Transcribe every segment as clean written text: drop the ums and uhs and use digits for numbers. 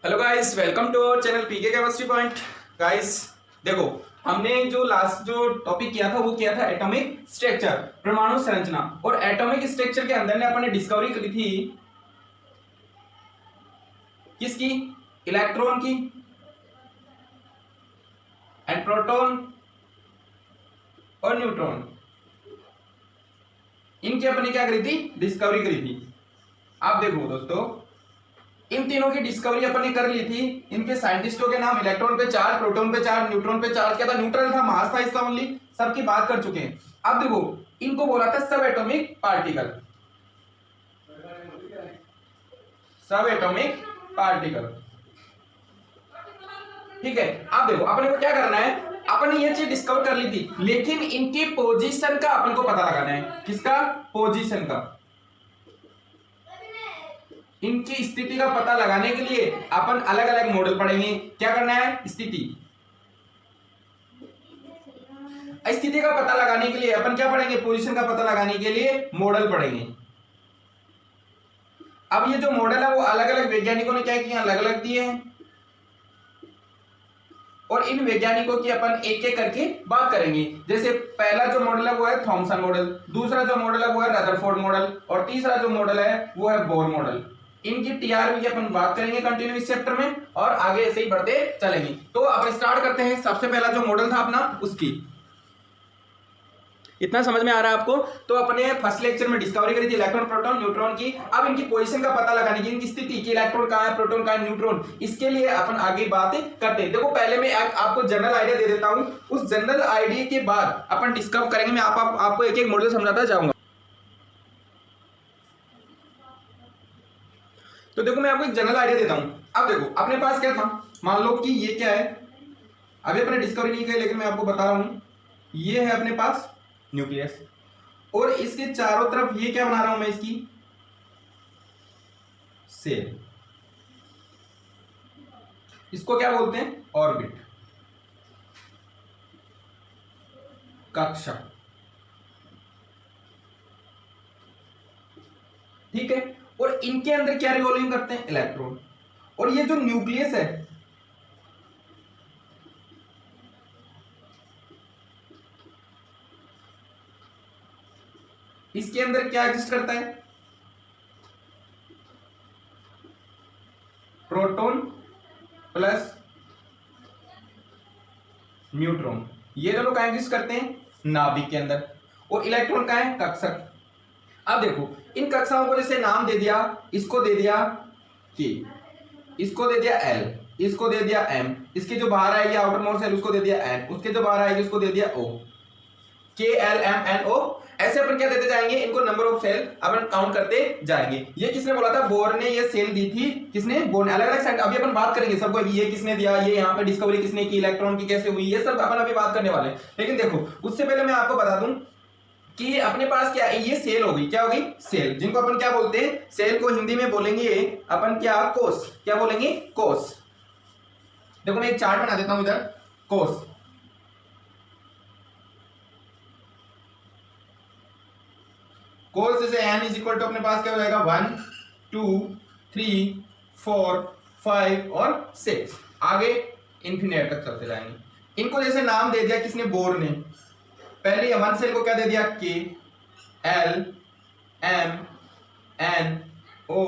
Hello guys, welcome to our channel PK chemistry point. Guys देखो, हमने जो last topic किया था वो किया था एटॉमिक स्ट्रक्चर, परमाणु संरचना। और एटॉमिक स्ट्रक्चर के अंदर ने अपने डिस्कवरी करी थी किसकी? इलेक्ट्रॉन की एंड प्रोटॉन और न्यूट्रॉन। इनकी अपने क्या करी थी? डिस्कवरी करी थी। आप देखो दोस्तों, इन तीनों की डिस्कवरी अपन ने कर ली थी। इनके साइंटिस्टों के नाम इलेक्ट्रॉन पे चार्ज, प्रोटॉन पे चार्ज, न्यूट्रॉन पे चार्ज क्या था? न्यूट्रल था, मास था इसका ओनली। सबकी बात कर चुके हैं। अब देखो, इनको बोला था सब एटॉमिक पार्टिकल। सब एटॉमिक पार्टिकल, ठीक है। अब देखो, अपने को क्या करना है? अपन ने ये चीज डिस्कवर कर ली थी, लेकिन इनकी पोजीशन का अपन को पता लगाना है। किसका? पोजीशन का। इनकी स्थिति का पता लगाने के लिए अपन अलग अलग मॉडल पढ़ेंगे। क्या करना है? स्थिति का पता लगाने के लिए अपन क्या पढ़ेंगे? पोजीशन का पता लगाने के लिए मॉडल पढ़ेंगे। अब ये जो मॉडल है वो अलग अलग वैज्ञानिकों ने क्या किया? अलग अलग दिए हैं। और इन वैज्ञानिकों की अपन एक एक करके बात करेंगे। जैसे पहला जो मॉडल है वो है थॉमसन मॉडल, दूसरा जो मॉडल है वो है रदरफोर्ड मॉडल, और तीसरा जो मॉडल है वो है बोर मॉडल। इनकी टीआरबी की अपन बात करेंगे कंटिन्यू इस चैप्टर में, और आगे ऐसे ही बढ़ते चलेंगे। तो अपन स्टार्ट करते हैं। सबसे पहला जो मॉडल था अपना, उसकी इतना समझ में आ रहा है आपको? तो अपने फर्स्ट लेक्चर में डिस्कवरी करी थी इलेक्ट्रॉन, प्रोटॉन, न्यूट्रॉन की। अब इनकी पोजीशन का पता लगाने की, इनकी स्थिति की, इलेक्ट्रॉन कहां है, प्रोटॉन कहां है, न्यूट्रॉन, इसके लिए अपन आगे बात करते हैं। देखो, पहले मैं आपको जनरल आइडिया दे देता हूं। उस जनरल आइडिया के बाद अपन डिस्कवर करेंगे। मैं आपको एक एक मॉडल समझाता जाऊंगा। तो देखो, मैं आपको एक जनरल आइडिया देता हूं। अब देखो, अपने पास क्या था? मान लो कि ये क्या है, अभी अपने डिस्कवरी नहीं की, लेकिन मैं आपको बता रहा हूं। ये है अपने पास न्यूक्लियस, और इसके चारों तरफ ये क्या बना रहा हूं मैं? इसकी सेल। इसको क्या बोलते हैं? ऑर्बिट, कक्षा, ठीक है। और इनके अंदर क्या रिवॉल्विंग करते हैं? इलेक्ट्रॉन। और ये जो न्यूक्लियस है, इसके अंदर क्या एग्जिस्ट करता है? Proton plus neutron. ये दोनों कहां एग्जिस्ट करते हैं? नाभिक के अंदर। और इलेक्ट्रॉन कहां है? कक्षक। अब देखो, इन कक्षाओं को जैसे नाम दे दिया, इसको दे दिया के, इसको दे दिया एल, इसको दे दिया एम, इसके जो बाहर आएगी आउटर मोस्ट सेल उसको दे दिया एन, उसके जो बाहर आएगी उसको दे दिया ओ। के एल एम एन ओ, ऐसे अपन क्या देते जाएंगे? इनको नंबर ऑफ सेल अपन काउंट करते जाएंगे। ये किसने बोला था? बोर ने ये सेल दी थी। किसने? बोर ने। अलग अलग सेल अभी अपन बात करेंगे सबको, ये किसने दिया, ये यहाँ पे डिस्कवरी किसने की, इलेक्ट्रॉन की कैसे हुई, ये सब अपन अभी बात करने वाले हैं। लेकिन देखो, उससे पहले मैं आपको बता दूं कि अपने पास क्या है? ये सेल हो गई। क्या हो गई? सेल, जिनको अपन क्या बोलते हैं? सेल को हिंदी में बोलेंगे अपन क्या? कोष। क्या बोलेंगे? कोष। देखो, मैं एक चार्ट बना देता हूं इधर। कोष, कोस जैसे n इज इक्वल टू अपने पास क्या हो जाएगा? 1 2 3 4 5 और 6, आगे इन्फिनेट तक चलते जाएंगे। इनको जैसे नाम दे दिया किसने? बोर ने। पहले वन सेल को क्या दे दिया? K L M N O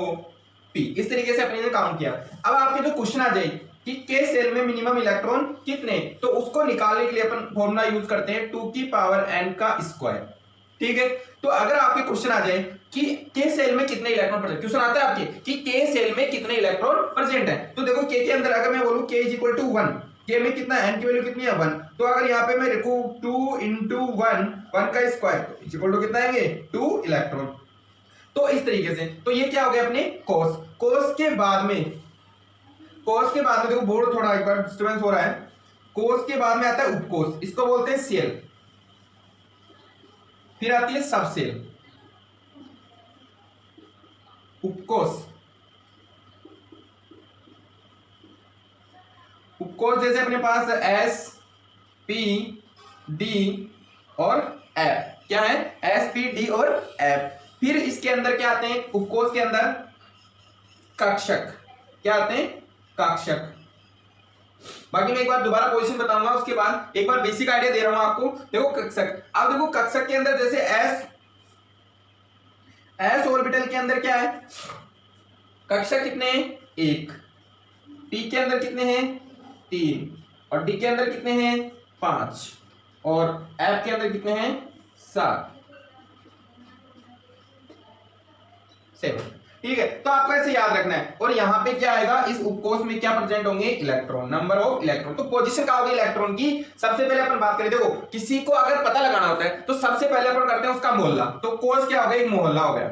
P. इस तरीके से अपने काउंट किया। अब आपके जो क्वेश्चन आ जाए कि के सेल में मिनिमम इलेक्ट्रॉन कितने, तो उसको निकालने के लिए अपन फॉर्मूला यूज करते हैं 2 की पावर n का स्क्वायर, ठीक है। तो अगर आपके क्वेश्चन आ जाए कि के सेल में कितने इलेक्ट्रॉन प्रेजेंट, क्वेश्चन आता है आपके कि के सेल में कितने इलेक्ट्रॉन प्रेजेंट है, तो देखो के अंदर अगर मैं बोलूं के इज इक्वल टू 1, के में कितना है? n की वैल्यू कितनी है? 1। तो अगर यहाँ पे मैं लिखूं 2 इंटू 1 का स्क्वायर इज इक्वल टू कितना आएंगे? 2 इलेक्ट्रॉन। तो इस तरीके से, तो ये क्या हो गया अपने कोस। कोस के बाद में देखो, बोर्ड थोड़ा एक बार डिस्टर्बेंस हो रहा है। कोस के बाद में आता है उपकोष, इसको बोलते हैं सेल। फिर आती है सब सेल, उपकोष। उपकोष जैसे अपने पास एस पी डी और एफ। क्या है? एस पी डी और एफ। फिर इसके अंदर क्या आते हैं? उपकोष के अंदर कक्षक। क्या आते हैं? कक्षक। बाकी मैं एक बार दोबारा पोजीशन बताऊंगा, उसके बाद एक बार बेसिक आइडिया दे रहा हूं आपको। देखो कक्षक, अब देखो कक्षक के अंदर जैसे एस ऑर्बिटल के अंदर क्या है, कक्षक कितने हैं, एक, टी के अंदर कितने हैं, तीन, और डी के अंदर कितने हैं, पांच, और एफ के अंदर कितने हैं, सात, सेवन। ठीक है, तो आपको ऐसे याद रखना है। और यहाँ पे क्या आएगा, इस उपकोष में क्या प्रेजेंट होंगे, इलेक्ट्रॉन, नंबर ऑफ इलेक्ट्रॉन। तो पोजीशन क्या होगी इलेक्ट्रॉन की। सबसे पहले अपन बात करें, देखो किसी को अगर पता लगाना होता है तो सबसे पहले अपन करते हैं उसका मोहल्ला। तो कोर्स क्या हो गया, एक मोहल्ला हो गया,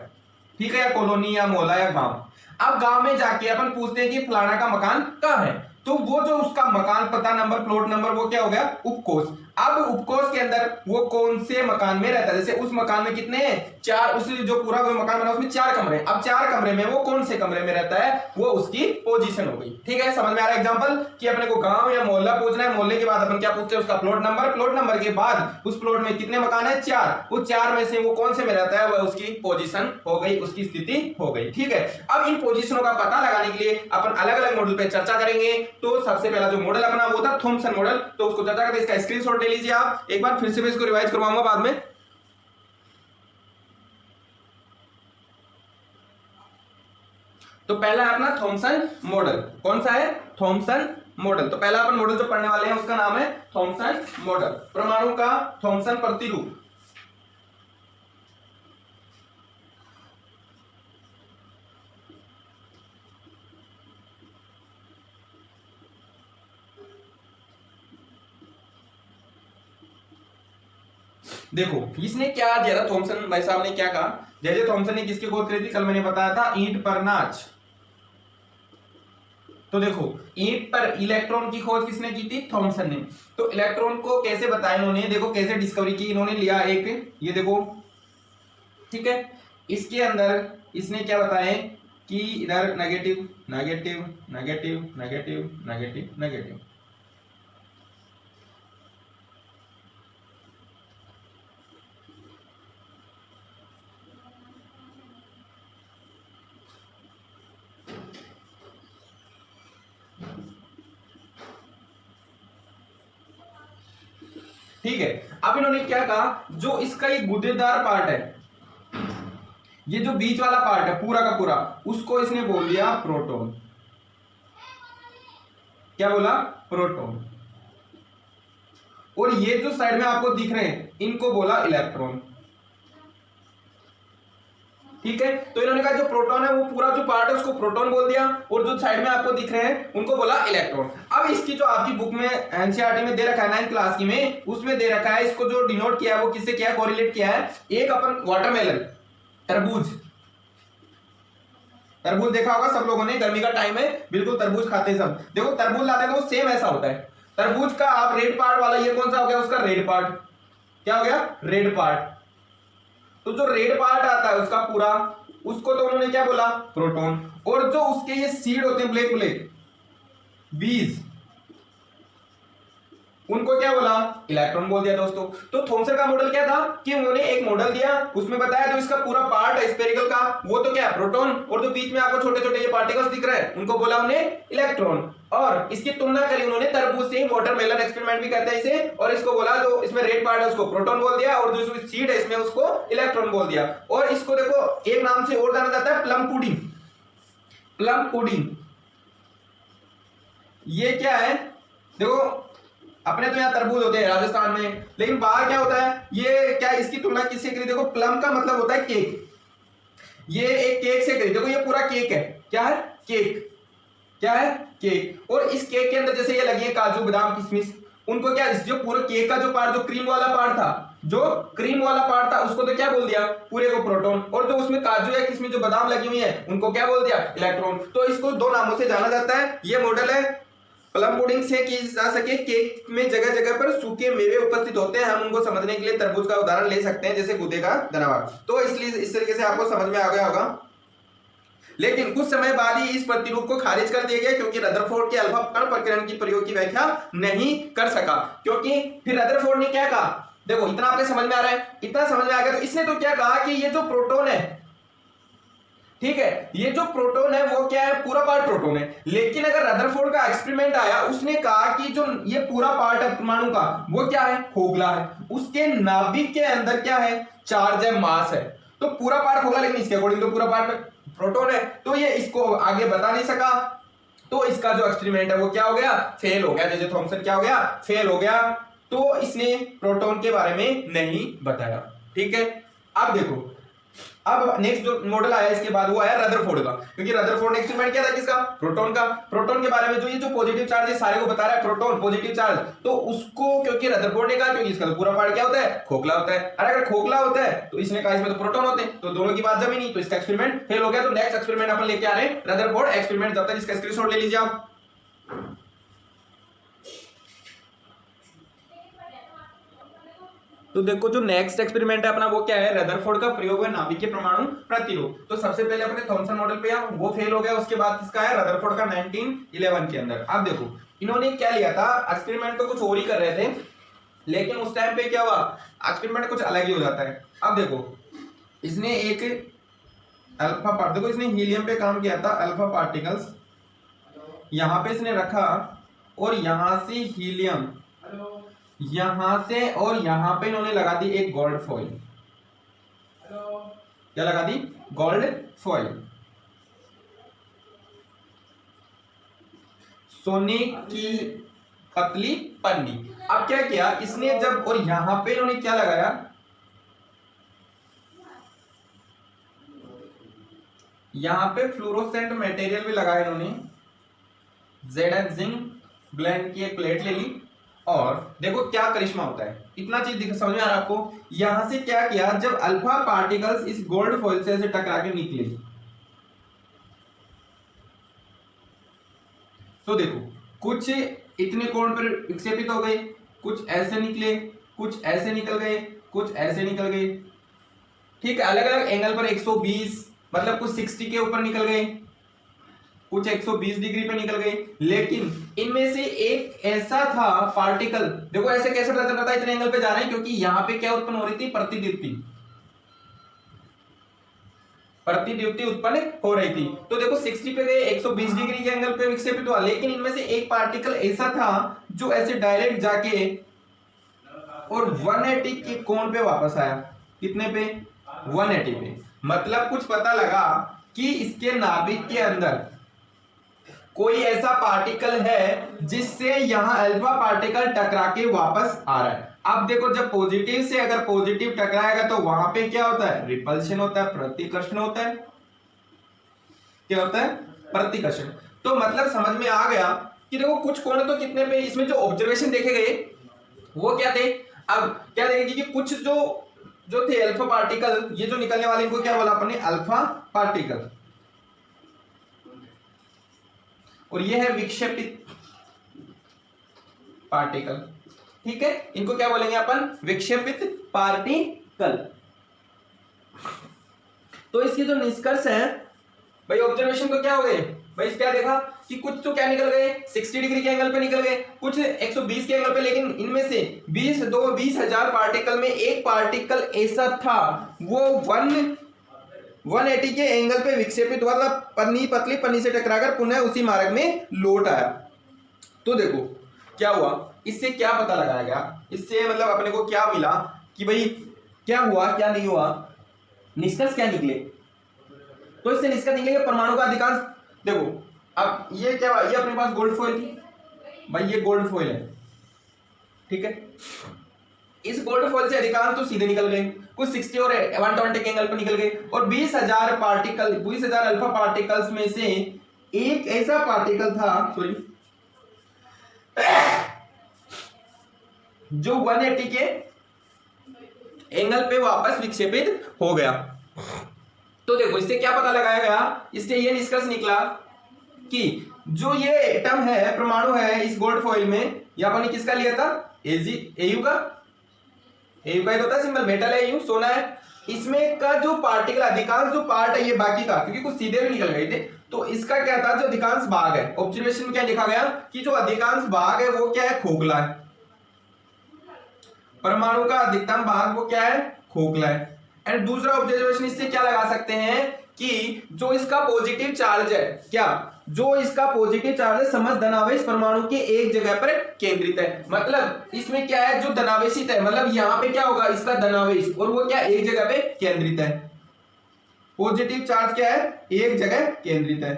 ठीक है, या कॉलोनी या मोहल्ला या गांव। अब गांव में जाके अपन पूछते हैं कि फलाना का मकान कहाँ है, तो वो जो उसका मकान पता नंबर प्लॉट नंबर वो क्या हो गया, उपकोष। अब उपकोष के अंदर वो कौन से मकान में रहता है, जैसे उस मकान में कितने हैं, चार, उस जो पूरा वो मकान बना उसमें चार कमरे। अब चार कमरे में वो कौन से कमरे में रहता है, वो उसकी पोजीशन हो गई। ठीक है, समझ में आ रहा है एग्जांपल कि अपने को गांव या मोहल्ला पूछना है, मोहल्ले के बाद अपन क्या पूछते हैं, उसका प्लॉट नंबर, प्लॉट नंबर के बाद उस प्लॉट में कितने मकान है, चार, उस चार में से वो कौन से में रहता है, वह उसकी पोजीशन हो गई, उसकी स्थिति हो गई। ठीक है, अब इन पोजीशनों का पता लगाने के लिए अपन अलग अलग मॉडल पे चर्चा करेंगे। तो सबसे पहला जो मॉडल अपना वो था थॉमसन मॉडल, तो उसको चर्चा करते, इसका स्क्रीनशॉट ले लीजिए आप। एक बार फिर से मैं इसको रिवाइज करवाऊंगा बाद में। तो पहला है अपना थॉमसन मॉडल, कौन सा है, थॉमसन मॉडल। तो पहला अपन मॉडल जो पढ़ने वाले हैं उसका नाम है थॉमसन मॉडल, परमाणु का थॉमसन प्रतिरूप। देखो इसने क्या दिया था, थॉमसन भाई साहब ने क्या कहा, जे थॉमसन ने किसकी खोज करी थी, कल मैंने बताया था ईंट पर नाच। तो देखो ईंट पर इलेक्ट्रॉन की खोज किसने की थी, थॉमसन ने। तो इलेक्ट्रॉन को कैसे बताया इन्होंने, देखो कैसे डिस्कवरी की इन्होंने, लिया एक ये देखो, ठीक है, इसके अंदर इसने क्या बताया कि इधर negative negative negative negative negative negative, ठीक है। अब इन्होंने क्या कहा, जो इसका ये गुदेदार पार्ट है, ये जो बीच वाला पार्ट है पूरा का पूरा, उसको इसने बोल दिया प्रोटॉन। क्या बोला, प्रोटॉन। और ये जो साइड में आपको दिख रहे हैं इनको बोला इलेक्ट्रॉन। ठीक है, तो इन्होंने कहा जो प्रोटॉन है वो पूरा जो पार्ट है उसको प्रोटॉन बोल दिया, और जो साइड में आपको दिख रहे हैं उनको बोला इलेक्ट्रॉन। अब इसकी जो आपकी बुक में एनसीईआरटी में दे रखा है 9th क्लास की में, उसमें दे रखा है, इसको जो डिनोट किया है वो किससे किया है, कोरिलेट किया है। एक अपन वाटरमेलन, तरबूज, तरबूज देखा होगा सब लोगों ने, गर्मी का टाइम है, बिल्कुल तरबूज खाते हैं सब। देखो तरबूज लाते हैं तो सेम ऐसा होता है, तरबूज का आप रेड पार्ट वाला, ये कौन सा हो गया, उसका रेड पार्ट, क्या हो गया, रेड पार्ट। तो जो रेड पार्ट आता है उसका पूरा, उसको तो उन्होंने क्या बोला, प्रोटॉन। और जो उसके ये सीड होते हैं ब्लैक ब्लैक बीज, उनको क्या बोला, इलेक्ट्रॉन बोल दिया दोस्तों। तो थॉमसन का मॉडल क्या था कि उन्होंने एक मॉडल दिया, उसमें बताया जो इसका पूरा पार्ट है स्फेरिकल का वो तो क्या है, प्रोटॉन, और जो बीच में आपको छोटे छोटे ये पार्टिकल्स दिख रहे हैं उनको बोला उन्हें इलेक्ट्रॉन। और इसकी तुलना करी उन्होंने तरबूज से, वाटरमेलन एक्सपेरिमेंट भी कहते हैं इसे, और इसको बोला जो इसमें रेड पार्ट है उसको प्रोटॉन बोल दिया, और जो सीड है इसमें उसको इलेक्ट्रॉन बोल दिया। और इसको देखो एक नाम से और जाना जाता है, प्लम पुडिंग। प्लम पुडिंग ये क्या है, देखो अपने तो यहाँ तरबूज होते हैं राजस्थान में, लेकिन बाहर क्या होता है, ये क्या इसकी तुलना किससे करी, देखो प्लम का मतलब होता है केक, ये एक केक से करी, देखो ये पूरा केक है, क्या है, केक, क्या है, केक। और इस केक के अंदर जैसे ये लगी है काजू बादाम किशमिश, उनको क्या, जो पूरे केक का जो पार्ट, जो क्रीम वाला पार्ट था, जो क्रीम वाला पार्ट था उसको तो क्या बोल दिया, पूरे को प्रोटॉन। और जो उसमें काजू या किशमिश जो बादाम लगी हुई है उनको क्या बोल दिया, इलेक्ट्रॉन। तो इसको दो नामों से जाना जाता है। ये मॉडल है प्लम पुडिंग से की जा सके, केक में जगह जगह पर सूखे मेवे उपस्थित होते हैं, हम उनको समझने के लिए तरबूज का उदाहरण ले सकते हैं, जैसे गूदे का धन्यवाद। तो इसलिए इस तरीके से आपको समझ में आ गया होगा। लेकिन कुछ समय बाद ही इस प्रतिरूप को खारिज कर दिया गया, क्योंकि रदरफोर्ड के अल्फा कण प्रकीर्णन की प्रयोग की व्याख्या नहीं कर सका। क्योंकि फिर रदरफोर्ड ने क्या कहा, देखो इतना आपने समझ में आ रहा है, इतना समझ में आ गया, तो इसने तो क्या कहा कि ये जो प्रोटॉन है, ठीक है, ये जो प्रोटॉन है वो क्या है, पूरा पार्ट प्रोटॉन है। लेकिन अगर रदरफोर्ड का एक्सपेरिमेंट आया, उसने कहा कि जो ये पूरा पार्ट है परमाणु का वो क्या है, खोखला है, उसके नाभिक के अंदर क्या है, चार्ज है, मास है। तो पूरा पार्ट खोखला, लेकिन इसके अकॉर्डिंग तो पूरा पार्ट प्रोटॉन है, तो ये इसको आगे बता नहीं सका। तो इसका जो एक्सपेरिमेंट है वो क्या हो गया, फेल हो गया। जे थॉमसन क्या हो गया, फेल हो गया। तो इसने प्रोटॉन के बारे में नहीं बताया। ठीक है, अब देखो, अब नेक्स्ट जो मॉडल आया इसके बाद वो आया रदरफोर्ड का, क्योंकि रदरफोर्ड ने एक्सपेरिमेंट किया था किसका, प्रोटॉन का। प्रोटॉन के बारे में जो ये जो पॉजिटिव चार्ज है सारे को बता रहा है, प्रोटॉन पॉजिटिव चार्ज, तो उसको क्योंकि रदरफोर्ड ने कहा, क्योंकि इसका तो पूरा पार्ट क्या होता है, खोखला होता है। और अगर खोखला होता है तो इसने कहा इसमें तो प्रोटॉन होते हैं, तो दोनों की बात जमी नहीं, तो इसका एक्सपेरिमेंट फेल हो गया। तो नेक्स्ट एक्सपेरिमेंट अपन लेके आ रहे हैं रदरफोर्ड एक्सपेरिमेंट, जब तक इसका स्क्रीनशॉट ले लीजिए आप। तो देखो जो नेक्स्ट एक्सपेरिमेंट है अपना वो क्या है, रदरफोर्ड का प्रयोग है नाभिक के परमाणु प्रतिरोध। तो सबसे पहले अपने थॉमसन मॉडल पे वो फेल हो गया, उसके बाद इसका है रदरफोर्ड का 1911 के अंदर। अब देखो इन्होंने क्या लिया था, एक्सपेरिमेंट तो कुछ और ही कर रहे थे, लेकिन उस टाइम पे क्या हुआ, एक्सपेरिमेंट कुछ अलग ही हो जाता है। अब देखो इसने एक अल्फा पार्ट, देखो इसने हीलियम पे काम किया था, अल्फा पार्टिकल्स यहां पे इसने रखा, और यहां से हीलियम यहां से और यहां पे इन्होंने लगा दी एक गोल्ड फॉइल। क्या लगा दी, गोल्ड फॉइल, सोने की पतली पन्नी। अब क्या किया इसने जब, और यहां पे इन्होंने क्या लगाया, यहां पे फ्लोरोसेंट मटेरियल भी लगाया इन्होंने, जेड एंड जिंक ब्लेंड की एक प्लेट ले ली, और देखो क्या करिश्मा होता है, इतना चीज समझ में आ रहा है आपको। यहां से क्या किया, जब अल्फा पार्टिकल्स इस गोल्ड फॉइल से ऐसे टकरा के निकले, तो देखो कुछ इतने कोण पर विक्षेपित हो गए, कुछ ऐसे निकले, कुछ ऐसे निकल गए, कुछ ऐसे निकल गए। ठीक है, अलग अलग एंगल पर 120, मतलब कुछ 60 के ऊपर निकल गए, कुछ 120 डिग्री पे निकल गए। लेकिन इनमें से एक ऐसा था पार्टिकल, देखो ऐसे कैसे पता चल रहा था इतने एंगल पे जा रहे हैं, क्योंकि यहां पे क्या उत्पन्न हो रही थी, प्रतिदीप्ति उत्पन्न हो रही थी। तो देखो 60 पे गए, 120 डिग्री के एंगल पे विक्षेपित हुआ, लेकिन इनमें से एक पार्टिकल ऐसा था जो ऐसे डायरेक्ट जाके और 180 के कोण पे वापस आया। कितने पे, 180 पे। मतलब कुछ पता लगा कि इसके नाभिक के अंदर कोई ऐसा पार्टिकल है जिससे यहां अल्फा पार्टिकल टकरा के वापस आ रहा है। अब देखो जब पॉजिटिव से अगर पॉजिटिव टकराएगा तो वहां पे क्या होता है, रिपल्शन होता है, प्रतिकर्षण होता है। क्या होता है, प्रतिकर्षण। तो मतलब समझ में आ गया कि देखो कुछ कोण तो कितने पे, इसमें जो ऑब्जर्वेशन देखे गए वो क्या थे। अब क्या देखेंगे कि कुछ जो थे अल्फा पार्टिकल, ये जो निकलने वाले इनको क्या बोला अपने, अल्फा पार्टिकल, और ये है विक्षेपित पार्टिकल। ठीक है, इनको क्या बोलेंगे अपन, विक्षेपित पार्टिकल। तो इसके जो निष्कर्ष है भाई, ऑब्जर्वेशन तो क्या हो गए भाई, क्या देखा कि कुछ तो क्या निकल गए, 60 डिग्री के एंगल पे निकल गए, कुछ 120 के एंगल पे, लेकिन इनमें से 20,000 पार्टिकल में एक पार्टिकल ऐसा था वो 180 के एंगल पे विक्षेपित हुआ था, पतली पन्नी से टकराकर पुनः उसी मार्ग में लौट आया। तो देखो क्या हुआ, इससे क्या पता लगाया गया, इससे मतलब अपने को क्या मिला कि भाई क्या हुआ क्या नहीं हुआ, निष्कर्ष क्या निकले। तो इससे निष्कर्ष निकले परमाणु का अधिकांश, देखो अब ये क्या हुआ, ये अपने पास गोल्ड फॉइल थी भाई, ये गोल्ड फॉइल है। ठीक है, इस गोल्ड फॉइल से अधिकांश तो सीधे निकल गए, कुछ 60 और 120 के एंगल पर निकल गए, और 20,000 पार्टिकल, 20,000 अल्फा पार्टिकल्स में से एक ऐसा पार्टिकल था, सॉरी, जो 180 के एंगल पे वापस विक्षेपित हो गया। तो देखो इससे क्या पता लगाया गया, इससे ये निष्कर्ष निकला कि जो ये एटम है, परमाणु है इस गोल्ड फॉइल में, ये अपन ने किसका लिया था, एयू का होता है सिंबल, मेटल है एयू, सोना है। इसमें का जो पार्टिकल, अधिकांश जो पार्ट है ये बाकी का, क्योंकि कुछ सीधे भी निकल गए थे, तो इसका क्या था, जो अधिकांश भाग है, ऑब्जर्वेशन में क्या लिखा गया कि जो अधिकांश भाग है वो क्या है, खोखला है। परमाणु का अधिकतम भाग वो क्या है, खोखला है। एंड दूसरा ऑब्जर्वेशन इससे क्या लगा सकते हैं कि जो इसका पॉजिटिव चार्ज है, क्या जो इसका पॉजिटिव चार्ज है समस्त धनावेश परमाणु के एक जगह पर केंद्रित है। मतलब इसमें क्या है, जो धनावेशित है, मतलब यहां पे क्या होगा, इसका धनावेश, और वो क्या एक जगह पे केंद्रित है। पॉजिटिव चार्ज क्या है, एक जगह केंद्रित है।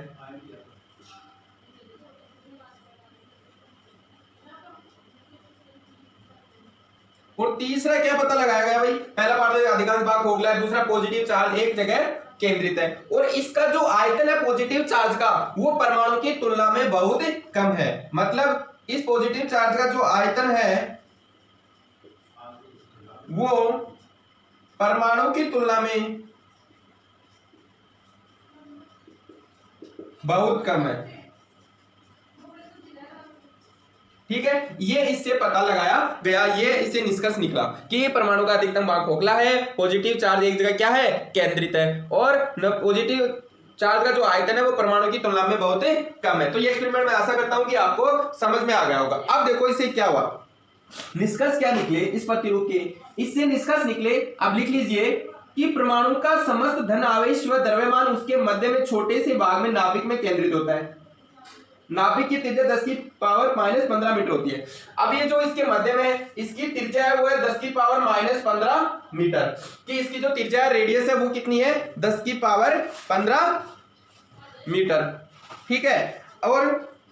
और तीसरा क्या पता लगाया गया भाई, पहला पार्ट अधिकांश भाग खोखला है, दूसरा पॉजिटिव चार्ज एक जगह केंद्रित है, और इसका जो आयतन है पॉजिटिव चार्ज का वो परमाणु की तुलना में बहुत कम है। मतलब इस पॉजिटिव चार्ज का जो आयतन है वो परमाणु की तुलना में बहुत कम है। ठीक है, ये इससे पता लगाया गया, ये इससे निष्कर्ष निकला कि ये परमाणु का अधिकतम भाग खोखला है, पॉजिटिव चार्ज एक जगह क्या है, केंद्रित है, और पॉजिटिव चार्ज का जो आयतन है वो परमाणु की तुलना में बहुत कम है। तो ये एक्सपेरिमेंट मैं आशा करता हूं कि आपको समझ में आ गया होगा। अब देखो इससे क्या हुआ, निष्कर्ष क्या निकले इस प्रतिरूप के, इससे निष्कर्ष निकले, अब लिख लीजिए कि परमाणु का समस्त धन आवेश व द्रव्यमान उसके मध्य में छोटे से भाग में नाभिक में केंद्रित होता है। नाभिक की त्रिज्या 10 की पावर -15 मीटर होती है। अब ये जो इसके मध्य में इसकी त्रिज्या है वो है 10 की पावर -15 मीटर, कि इसकी जो त्रिज्या है, रेडियस है, वो कितनी है, 10 की पावर 15 मीटर। ठीक है, और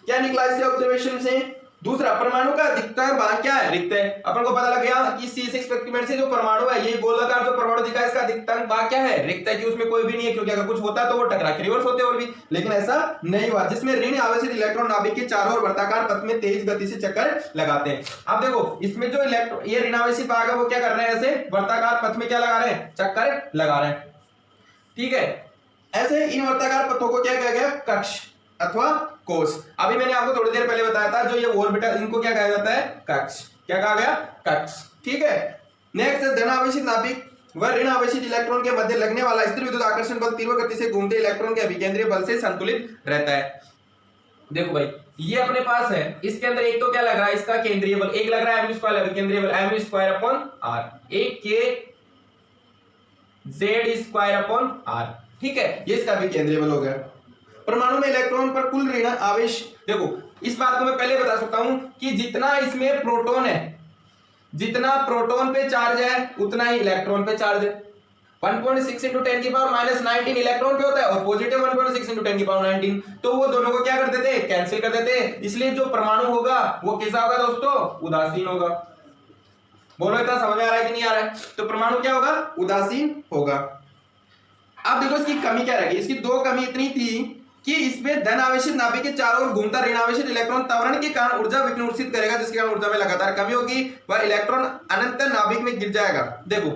क्या निकला इससे ऑब्जर्वेशन से, दूसरा परमाणु का अधिकतम भाग क्या है, रिक्त है। अपन को पता लग गया कि C6 एक्सपेरिमेंट से जो परमाणु है, ये गोलाकार जो परमाणु दिखा है, इसका अधिकतम भाग क्या है, रिक्त है, कि उसमें कोई भी नहीं है, क्योंकि अगर कुछ होता तो वो टकरा के रिवर्स होते और भी, लेकिन ऐसा नहीं हुआ, जिसमें ऋण आवेशित इलेक्ट्रॉन नाभिक के चारों ओर वर्ताकार पथ में तेज गति से चक्कर लगाते हैं। अब देखो इसमें जो इलेक्ट्रॉन, ये ऋण आवेशित भाग है, वो क्या कर रहे हैं, ऐसे वर्ताकार पथ में क्या लगा रहे हैं, चक्कर लगा रहे हैं। ठीक है, ऐसे इन वर्ताकार पथों को क्या कहा गया, कक्ष अथवा कोष। अभी मैंने आपको थोड़ी देर पहले बताया था, जो ये ऑर्बिटल, इनको क्या कहा जाता है, कक्ष। क्या कहा गया, कक्ष। ठीक है, नेक्स्ट धन आवेशित नाभिक व ऋण आवेशित इलेक्ट्रॉन के मध्य लगने वाला स्थिर विद्युत आकर्षण बल तीव्र गति से घूमते इलेक्ट्रॉन के अभिकेंद्रीय बल से संतुलित रहता है। देखो भाई, ये अपने पास है, इसके अंदर एक तो क्या लग रहा है, इसका केंद्रीय बल एक लग रहा है m² अभिकेंद्रीय बल m²/r, एक के z²/r। ठीक है, ये इसका अभिकेंद्रीय बल हो गया। परमाणु में इलेक्ट्रॉन पर कुल ऋण आवेश, देखो इस बात को मैं पहले बता सकता हूं कि जितना इसमें प्रोटॉन है, जितना प्रोटॉन पे चार्ज है उतना ही इलेक्ट्रॉन पे चार्ज है। 1.6 × 10⁻⁻19 इलेक्ट्रॉन पे होता है और पॉजिटिव 1.6 × 10⁻19, तो वो दोनों को क्या कर देते हैं, कैंसिल कर देते हैं। इसलिए जो परमाणु होगा वो कैसा होगा दोस्तों, उदासीन होगा। बोलो इतना समझ में आ रहा है कि नहीं आ रहा है, तो परमाणु क्या होगा, उदासीन होगा। अब देखो इसकी कमी क्या रहेगी, इसकी दो कमी इतनी थी कि इसमें धन आवेशित नाभिक के चारों ओर घूमता ऋण आवेशित इलेक्ट्रॉन त्वरण के कारण ऊर्जा विकिरणित करेगा, जिसके कारण ऊर्जा में लगातार कमी होगी, वह इलेक्ट्रॉन अनंत नाभिक में गिर जाएगा। देखो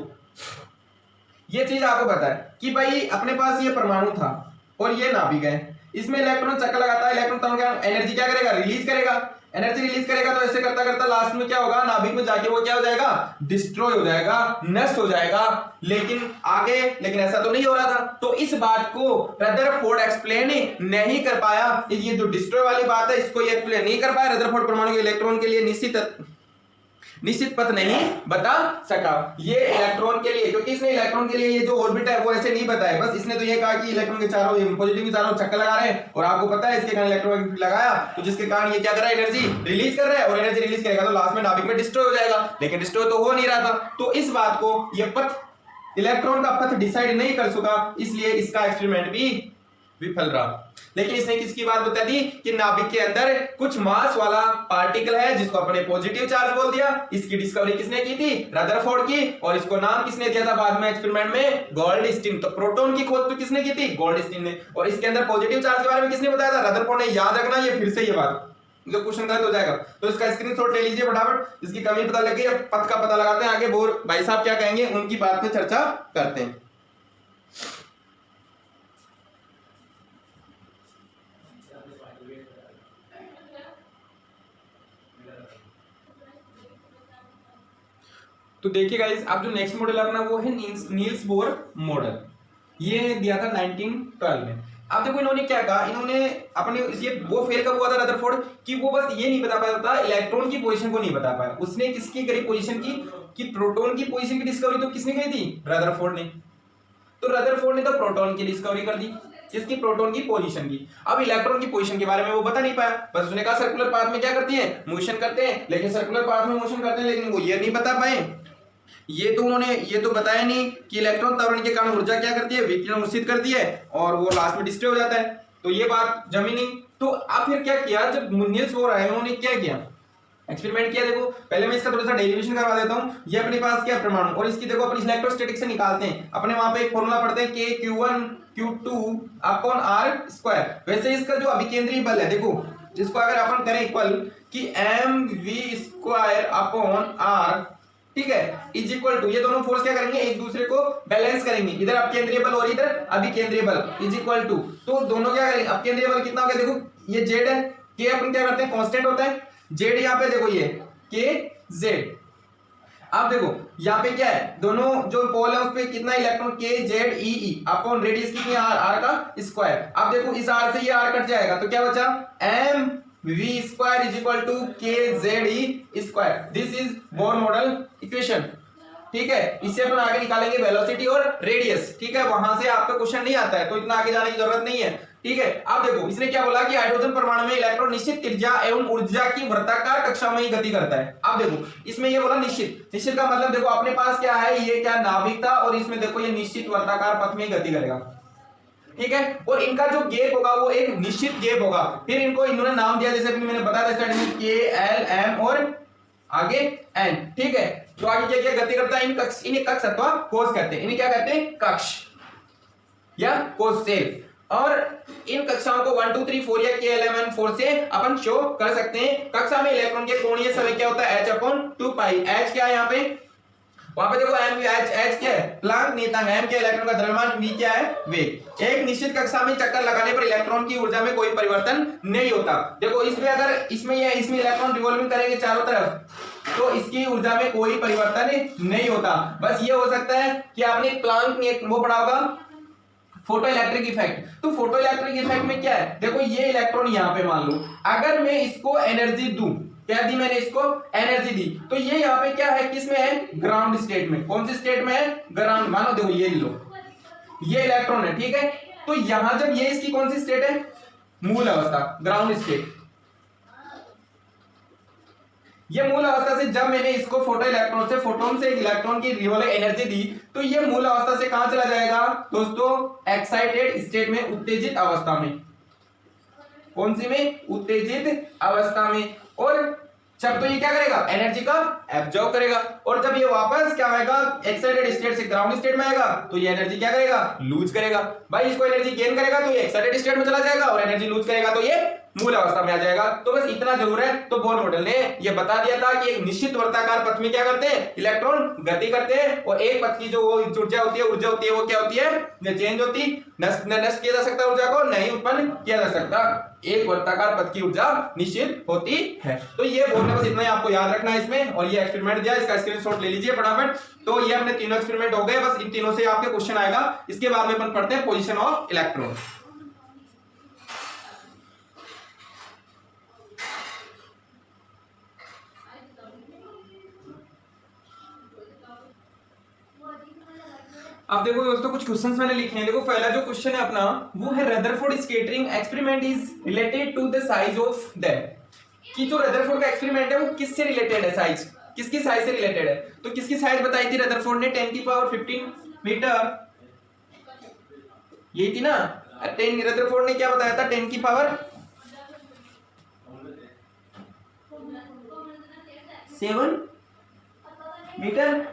ये चीज आपको पता है कि भाई अपने पास ये परमाणु था और ये नाभिक है, इसमें इलेक्ट्रॉन चक्कर लगाता है, इलेक्ट्रॉन त्वरण एनर्जी क्या करेगा, रिलीज करेगा। एनर्जी रिलीज करेगा तो ऐसे करता करता लास्ट में क्या होगा, नाभिक में जाके वो क्या हो जाएगा, डिस्ट्रॉय हो जाएगा, नष्ट हो जाएगा। लेकिन ऐसा तो नहीं हो रहा था, तो इस बात को रदरफोर्ड एक्सप्लेन नहीं कर पाया। ये जो डिस्ट्रॉय वाली बात है, इसको ये एक्सप्लेन नहीं कर पाया। रदरफोर्ड परमाणु के इलेक्ट्रॉन के लिए निश्चित पथ नहीं बता सका, ये इलेक्ट्रॉन के लिए, क्योंकि इसने इलेक्ट्रॉन के लिए ये जो ऑर्बिट है वो ऐसे नहीं बताया, बस इसने तो ये कहा कि इलेक्ट्रॉन के चारों पॉजिटिव के चारों चक्कर लगा रहे हैं, और आपको पता है इसके कारण इलेक्ट्रॉन लगाया तो जिसके कारण ये क्या कर रहा है, एनर्जी रिलीज कर रहा है, और एनर्जी रिलीज करेगा तो लास्ट में नाभिक में डिस्ट्रॉय हो जाएगा, लेकिन डिस्ट्रॉय तो हो नहीं रहा था। तो इस बात को ये पथ, इलेक्ट्रॉन का पथ डिसाइड नहीं कर सका, इसलिए इसका एक्सपेरिमेंट भी विफल रहा। लेकिन इसने किसकी बात बता दी कि नाभिक के अंदर कुछ मास वाला पार्टिकल है जिसको अपने पॉजिटिव चार्ज बोल दिया। इसकी डिस्कवरी किसने की थी, रदरफोर्ड की, और इसको नाम किसने दिया था बाद में एक्सपेरिमेंट में, गोल्डस्टीन। तो प्रोटॉन की खोज तो किसने की थी, गोल्डस्टीन ने, और इसके अंदर पॉजिटिव चार्ज के बारे में किसने बताया था, रदरफोर्ड ने। याद रखना ये फिर से ये बात, जो क्वेश्चन गलत हो जाएगा तो इसका स्क्रीनशॉट ले लीजिए फटाफट। इसकी कमी पता लग गई, अब पथ का पता लगाते हैं, आगे बोर भाई साहब क्या कहेंगे उनकी बात पे चर्चा करते हैं। तो देखिए गाइस, अब जो नेक्स्ट मॉडल अपना वो है नील्स बोर मॉडल, ये दिया था 1912 में। अब देखो इन्होंने क्या कहा, इन्होंने अपने ये वो फेल कब हुआ था रदरफोर्ड कि वो बस ये नहीं बता पाया था, इलेक्ट्रॉन की पोजीशन को नहीं बता पाया। उसने किसकी करी पोजीशन की, कि प्रोटॉन की पोजीशन की डिस्कवरी तो किसने की थी, रदरफोर्ड ने। तो रदरफोर्ड ने तो प्रोटॉन की डिस्कवरी कर दी, किसकी? प्रोटॉन की पोजीशन की। अब इलेक्ट्रॉन की पोजीशन के बारे में वो बता नहीं पाया, बस उसने कहा सर्कुलर पाथ में क्या करती है? मोशन करते हैं, लेकिन सर्कुलर पाथ में मोशन करते हैं, लेकिन वो ये नहीं बता पाए, ये तो उन्होंने ये तो बताया नहीं कि इलेक्ट्रॉन त्वरण के कारण ऊर्जा क्या करती है? विकिरण उत्सर्जित करती है और वो लास्ट में डिस्ट्रॉय हो जाता है। तो ये बात जमी नहीं। तो अब फिर क्या किया, जब निल्स बोर आए उन्होंने क्या किया? एक्सपेरिमेंट किया। देखो पहले मैं इसका थोड़ा सा डेरिवेशन करवा देता हूं। ये अपने पास क्या परमाणु, और इसकी देखो अपन इलेक्ट्रोस्टैटिक से निकालते हैं, अपने वहां पे एक फॉर्मूला पढ़ते हैं K(Q1 Q2 अपॉन R²। वैसे इसका जो अभिकेंद्रीय बल है, देखो जिसको अगर अपन करें इक्वल कि mv² अपॉन R, ठीक है, इज इक्वल टू, ये दोनों फोर्स क्या करेंगे? एक दूसरे को बैलेंस करेंगे, इधर अपकेंद्रीय बल और इधर अभिकेंद्रीय बल, इज इक्वल टू, तो दोनों क्या करेंगे? अपकेंद्रीय बल कितना हो गया? देखो ये z है, k अपन क्या करते हैं? कांस्टेंट होता है, z यहाँ पे देखो ये kz। अब देखो यहाँ पे क्या है? दोनों जो पोल है उस पे कितना इलेक्ट्रॉन? kzee अपॉन रेडियस कितनी है? r का स्क्वायर। अब देखो इस r से ये r कट जाएगा, तो क्या बचा? mv² is equal to kze²। This is Bohr model equation, ठीक है। इससे अपन आगे निकालेंगे वेलोसिटी और रेडियस, ठीक है। वहां से आपका क्वेश्चन नहीं आता है, तो इतना आगे जाने की जरूरत नहीं है, ठीक है। अब देखो इसने क्या बोला कि हाइड्रोजन परमाणु में इलेक्ट्रॉन निश्चित त्रिज्या एवं ऊर्जा की वृत्ताकार कक्षा में ही गति करता है। अब देखो इसमें ये बोला निश्चित, निश्चित का मतलब देखो अपने पास क्या है? ये क्या नाभिक था, और इसमें देखो ये निश्चित वृत्ताकार पथ में गति करेगा, ठीक है। और इनका जो गैप होगा वो एक निश्चित गैप होगा। फिर इनको इन्होंने नाम दिया, जैसे मैंने बताया था K, L, M और आगे N, ठीक है। तो आगे क्या क्या गति करता है? इन्हें कक्ष अथवा कोष कहते हैं। इन्हें क्या कहते हैं? कक्ष या कोष सेल। और इन कक्षाओं को 1 2 3 4 या KLMN4 से अपन शो कर सकते हैं। कक्षा में इलेक्ट्रॉन के कोणीय समय क्या होता है? h/2π। h क्या है यहाँ पे? वहां पे देखो h क्या है? प्लांक नियतांक। m क्या इलेक्ट्रॉन का द्रव्यमान, v क्या है? वेग। एक निश्चित कक्षा में चक्कर लगाने पर इलेक्ट्रॉन की ऊर्जा में कोई परिवर्तन नहीं होता। देखो इसमें अगर इसमें इलेक्ट्रॉन रिवॉल्विंग करेंगे चारों तरफ, तो इसकी ऊर्जा में कोई परिवर्तन नहीं होता। बस ये हो सकता है कि आपने प्लांक ने वो पढ़ा होगा, फोटो इलेक्ट्रिक इफेक्ट। तो फोटो इलेक्ट्रिक इफेक्ट में क्या है? देखो ये इलेक्ट्रॉन यहाँ पे मान लो, अगर मैं इसको एनर्जी दूं, क्या दी मैंने? इसको एनर्जी दी, तो ये यहाँ पे क्या है? किस में है? ग्राउंड स्टेट में। कौन सी स्टेट में है? ग्राउंड। मानो देखो ये लो, ये इलेक्ट्रॉन है, ठीक है। तो यहां जब ये इसकी कौन सी स्टेट है? मूल अवस्था, ग्राउंड स्टेट। ये मूल अवस्था से जब मैंने इसको फोटो इलेक्ट्रॉन से फोटोन से इलेक्ट्रॉन की रिवॉल्विंग एनर्जी दी, तो ये मूल अवस्था से कहां चला जाएगा दोस्तों? एक्साइटेड स्टेट में, उत्तेजित अवस्था में। कौन सी में? उत्तेजित अवस्था में। और जब तो ये क्या करेगा? एनर्जी का एब्जॉर्ब करेगा। और जब ये वापस क्या आएगा? एक्साइटेड स्टेट से ग्राउंड स्टेट में आएगा, तो ये एनर्जी क्या करेगा? लूज करेगा। भाई इसको एनर्जी गेन करेगा तो ये एक्साइटेड स्टेट में चला जाएगा, और एनर्जी लूज करेगा तो ये मूल अवस्था में आ जाएगा। तो बस इतना जरूर है। तो बोर मॉडल ने ये बता दिया था कि एक निश्चित वर्ताकार पथ में क्या करते हैं? इलेक्ट्रॉन गति करते हैं, और एक पथ की जो ऊर्जा होती है वो क्या होती है? चेंज होती। नष्ट किया जा सकता है ऊर्जा को? नहीं उत्पन्न किया जा सकता। एक वर्ताकार पथ की ऊर्जा निश्चित होती है। तो ये बोलने बस इतना ही आपको याद रखना है इसमें। और ये एक्सपेरिमेंट दिया, इसका स्क्रीनशॉट ले लीजिए फटाफट। तो ये अपने तीनों एक्सपेरिमेंट हो गए, बस इन तीनों से आपके क्वेश्चन आएगा। इसके बाद में अपन पढ़ते हैं पोजीशन ऑफ इलेक्ट्रॉन। अब देखो दोस्तों कुछ क्वेश्चंस मैंने लिखे हैं। देखो पहला जो क्वेश्चन है अपना वो है Rutherford scattering experiment is related to the size of that. कि जो रदरफोर्ड का एक्सपेरिमेंट है वो किससे रिलेटेड है? साइज, किसकी साइज से रिलेटेड है? तो किसकी साइज बताई थी रदरफोर्ड ने? 10⁻15 मीटर, यही थी ना। 10 रदरफोर्ड ने क्या बताया था? 10⁻7 मीटर।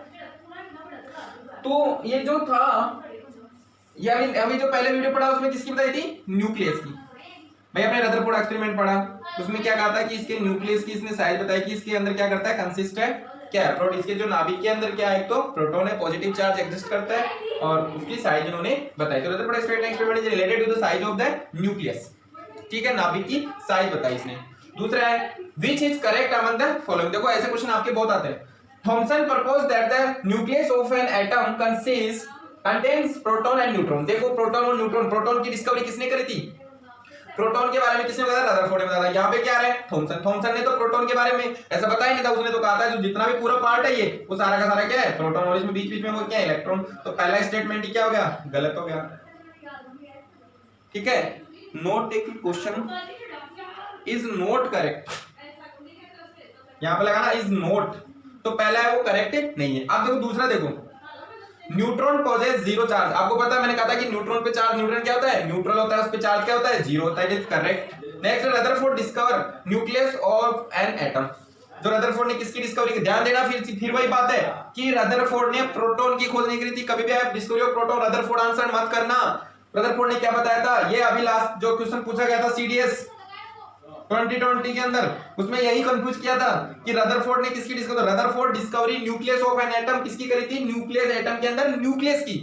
तो ये जो था, ये अभी जो पहले वीडियो पढ़ा उसमें किसकी बताई थी? न्यूक्लियस की। भाई आपने रदरफोर्ड एक्सपेरिमेंट पढ़ा, उसमें क्या कहा था कि इसके न्यूक्लियस की इसने साइज बताई कि इसके अंदर क्या करता है? कंसिस्ट है क्या है? प्रोटॉन। इसके जो नाभिक के अंदर क्या है? एक तो प्रोटॉन है, पॉजिटिव चार्ज एग्जिस्ट करता है, और उसकी साइज उन्होंने बताई। तो Rutherford experiment is related to the size of the nucleus, ठीक है। नाभिक की साइज बताई इसने। दूसरा है which is correct among the following. देखो ऐसे क्वेश्चन आपके बहुत आते हैं। Thomson proposed that the nucleus of an atom contains proton and neutron। देखो प्रोटॉन और न्यूट्रॉन, प्रोटॉन की डिस्कवरी किसने करी थी? प्रोटॉन के बारे में किसने बताया? रदरफोर्ड ने बताया। यहाँ पे क्या है? थॉमसन। थॉमसन ने तो प्रोटॉन के बारे में ऐसा बताया नहीं था, उसने तो कहा था जो जितना भी पूरा पार्ट है ये वो सारा का सारा क्या है? प्रोटॉन, और इसमें बीच बीच में वो क्या है? इलेक्ट्रॉन। तो पहला स्टेटमेंट ही क्या हो गया? गलत हो गया। ठीक है, note taking question is not correct, यहाँ पे लगाना इज नॉट, तो पहला है वो करेक्ट नहीं है। अब देखो दूसरा, देखो न्यूट्रॉन पॉजेस जीरो चार्ज। आपको पता है मैंने कहा था कि न्यूट्रॉन पे चार्ज, न्यूट्रॉन क्या होता है? न्यूट्रल होता है, उस पे चार्ज क्या होता है? जीरो होता है। It is correct. Next, Rutherford discover nucleus of an atom. जो रदरफोर्ड ने किसकी डिस्कवरी की? ध्यान देना, फिर वही बात है कि रदरफोर्ड ने प्रोटॉन की खोज नहीं करी थी। कभी भी आप discovery of proton Rutherford answer मत करना। रदरफोर्ड ने क्या बताया था? ये अभी लास्ट जो क्वेश्चन पूछा गया था सीडीएस 2020 के अंदर, उसमें यही कंफ्यूज किया था कि रदरफोर्ड ने किसकी discovery? Rutherford discovery nucleus of an atom किसकी करी थी? न्यूक्लियस एटम के अंदर न्यूक्लियस की।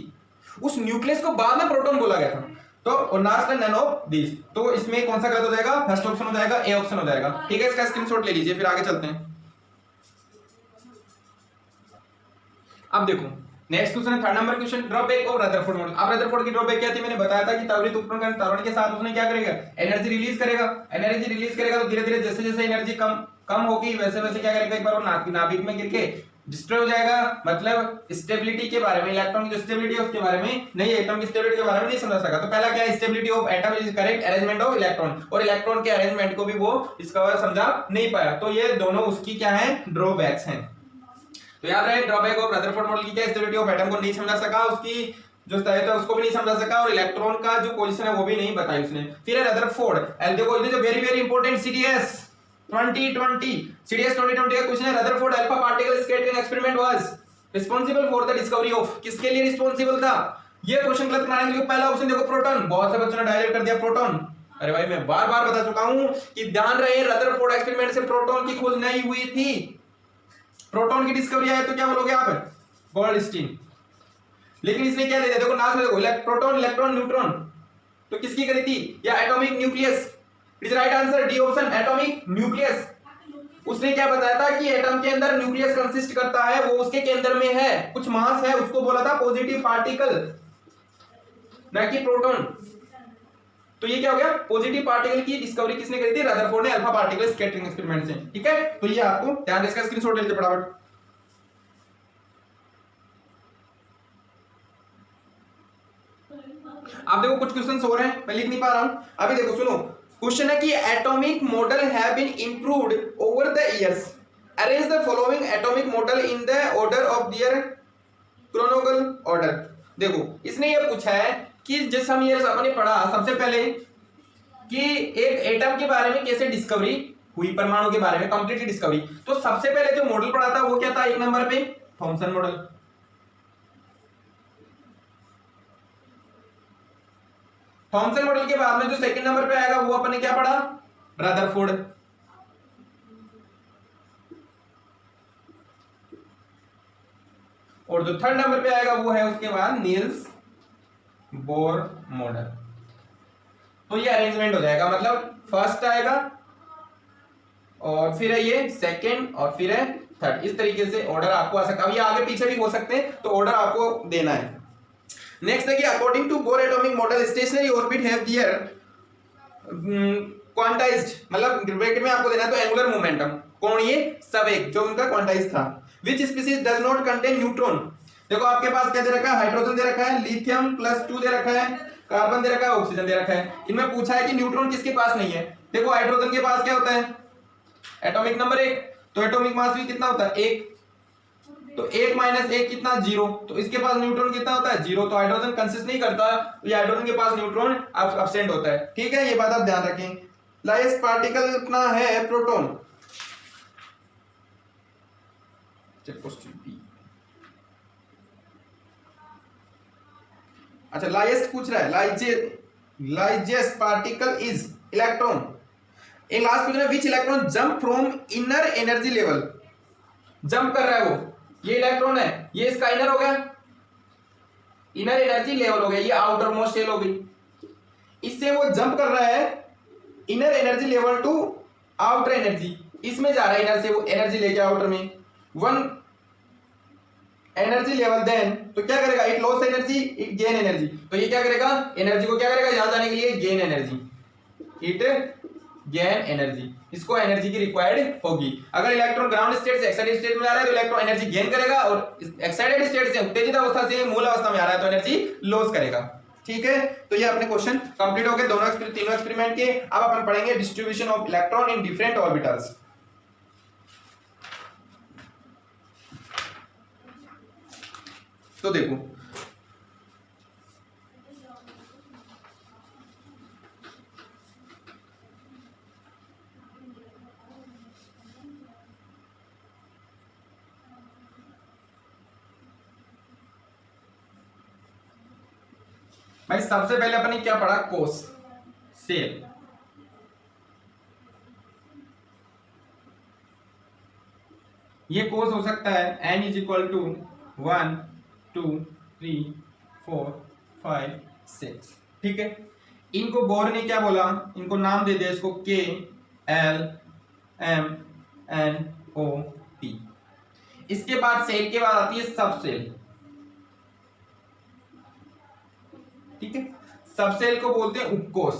उस न्यूक्लियस को बाद में प्रोटॉन बोला गया था। तो last and none of this, तो इसमें कौन सा गलत हो जाएगा? फर्स्ट ऑप्शन हो जाएगा, ए ऑप्शन हो जाएगा। ठीक है, इसका स्क्रीनशॉट ले लीजिए, फिर आगे चलते हैं। अब देखो नेक्स्ट क्वेश्चन है, third number question, drawback of Rutherford model. अब रदरफोर्ड की ड्रॉबैक क्या थी? मैंने बताया था कि त्वरित उपकरण त्वरण के साथ उसने क्या करेगा? एनर्जी रिलीज करेगा। एनर्जी रिलीज करेगा तो धीरे धीरे जैसे जैसे एनर्जी कम होगी वैसे वैसे क्या करेगा? एक बार वो नाभिक में गिर के डिस्ट्रॉय हो जाएगा। मतलब स्टेबिलिटी के बारे में, इलेक्ट्रॉन की जो स्टेबिलिटी है उसके बारे में नहीं, एटम की स्टेबिलिटी के बारे में नहीं समझ सका। तो पहला क्या है? Stability of atom is correct arrangement of electron, और इलेक्ट्रॉन के अरेंजमेंट को भी वो डिस्कवर समझा नहीं पाया। तो ये दोनों उसकी क्या है? ड्रॉबैक्स हैं। तो याद रहे, ड्रॉबैक ऑफ रदरफोर्ड मॉडल की क्या? स्टेबिलिटी ऑफ एटम को नहीं समझा सका, उसकी जो स्थायित्व है उसको भी नहीं समझा सका, और इलेक्ट्रॉन का जो पोजीशन है वो भी नहीं बताई उसने। फिर है रदरफोर्ड, एंड देखो ये जो very very important CDS 2020 CDS 2020 का क्वेश्चन है, Rutherford alpha particle scattering experiment was responsible for the discovery of, किसके लिए रिस्पांसिबल था? ये क्वेश्चन गलत बनाने के लिए पहला ऑप्शन देखो प्रोटॉन, बहुत से बच्चों ने डायरेक्ट कर दिया प्रोटॉन। अरे भाई मैं बार बार बता चुका हूं कि ध्यान रहे, रदरफोर्ड एक्सपेरिमेंट से प्रोटॉन की खोज नहीं हुई थी। प्रोटॉन की डिस्कवरी है तो क्या बोलोगे आप? गोल्डस्टीन। लेकिन इसने क्या दे दिया? देखो नाम में देखो, प्रोटॉन, इलेक्ट्रॉन, न्यूट्रॉन, तो किसकी करी थी? या atomic nucleus. It is right answer, D option, atomic nucleus. उसने क्या बताया था कि एटम के अंदर न्यूक्लियस कंसिस्ट करता है, वो उसके केंद्र में है, कुछ मास है, उसको बोला था पॉजिटिव पार्टिकल, ना कि प्रोटॉन। तो ये क्या हो गया? पॉजिटिव पार्टिकल की डिस्कवरी किसने करी थी? रदरफोर्ड ने अल्फा पार्टिकल स्कैटरिंग एक्सपेरिमेंट से। ठीक है, तो ये आपको ध्यान इसका स्क्रीनशॉट ले लीजिए फटाफट। आप देखो कुछ क्वेश्चंस हो रहे हैं, मैं लिख नहीं पा रहा हूं। अभी देखो सुनो, क्वेश्चन है कि atomic model have been improved over the years, arrange the following atomic model in the order of their chronological order. देखो इसने ये पूछा है कि जिस हम ये अपने पढ़ा सबसे पहले कि एक एटम के बारे में कैसे डिस्कवरी हुई, परमाणु के बारे में कंप्लीटली डिस्कवरी। तो सबसे पहले जो मॉडल पढ़ा था वो क्या था? एक नंबर पे थॉमसन मॉडल। थॉमसन मॉडल के बाद में जो सेकंड नंबर पे आएगा वो अपन ने क्या पढ़ा? रदरफोर्ड। और जो थर्ड नंबर पे आएगा वो है उसके बाद नील्स बोर मॉडल। तो ये अरेंजमेंट हो जाएगा, मतलब फर्स्ट आएगा और फिर है ये सेकंड और फिर है थर्ड, इस तरीके से ऑर्डर आपको आ सकता है। अब ये आगे पीछे भी हो सकते हैं, तो ऑर्डर आपको देना है। नेक्स्ट है कि according to Bohr atomic model stationary orbit have their quantized, मतलब ब्रैकेट में आपको देना है तो एंगुलर मोमेंटम, कौन? ये सवेग, जो उनका क्वांटाइज था। Which species does not contain neutron. देखो आपके पास क्या दे रखा है? हाइड्रोजन दे रखा है, लिथियम +2 दे रखा है, कार्बन दे रखा है, ऑक्सीजन दे रखा है। इनमें पूछा है कि न्यूट्रॉन किसके पास नहीं है। देखो हाइड्रोजन के पास क्या होता है? एटॉमिक नंबर 1, तो एटॉमिक मास भी कितना होता है? 1, तो 1 - 1 कितना? 0। तो इसके पास न्यूट्रॉन कितना होता है? 0। तो हाइड्रोजन कंसिस्ट नहीं करता, तो ये हाइड्रोजन के पास न्यूट्रॉन एब्सेंट होता है। ठीक है, ये बात आप ध्यान रखें। लाइस्ट पार्टिकल कितना है? प्रोटॉन। अच्छा लाइजेस्ट पूछ रहा है, लाइजेस्ट पार्टिकल इज इलेक्ट्रॉन। एक लास्ट क्वेश्चन है, which electron jump from inner energy level. Jump कर रहा है वो, ये इलेक्ट्रॉन है, ये इसका इनर हो गया, इनर एनर्जी लेवल हो गया, ये आउटर मोस्ट शेल हो गई। इससे वो जंप कर रहा है inner energy level to outer energy, इसमें जा रहा है इनर से वो एनर्जी लेके आउटर में, 1 एनर्जी लेवल। देन तो क्या करेगा? It loss energy, it gain energy. तो ये क्या करेगा? एनर्जी को क्या करेगा? यहां जाने के लिए gain energy, it gain energy, इसको एनर्जी की रिक्वायर्ड होगी। अगर इलेक्ट्रॉन ग्राउंड स्टेट से एक्साइटेड स्टेट में आ रहा है तो इलेक्ट्रॉन एनर्जी गेन करेगा, और एक्साइटेड स्टेट से उत्तेजित अवस्था से मूल अवस्था में आ रहा है तो एनर्जी लॉस करेगा। ठीक है, तो ये अपने क्वेश्चन कंप्लीट हो गए दोनों तीनों एक्सपेरिमेंट के। अब अपन पढ़ेंगे distribution of electron in different orbitals. तो देखो भाई, सबसे पहले अपन ने क्या पढ़ा, कोस सेल। ये कोस हो सकता है n इज इक्वल टू 1 2 3 4 5 6। ठीक है, इनको बोर ने क्या बोला, इनको नाम दे दिया, इसको K L M N O P। इसके बाद सेल के बाद आती है सब सेल। ठीक है, सब सेल को बोलते हैं उपकोष।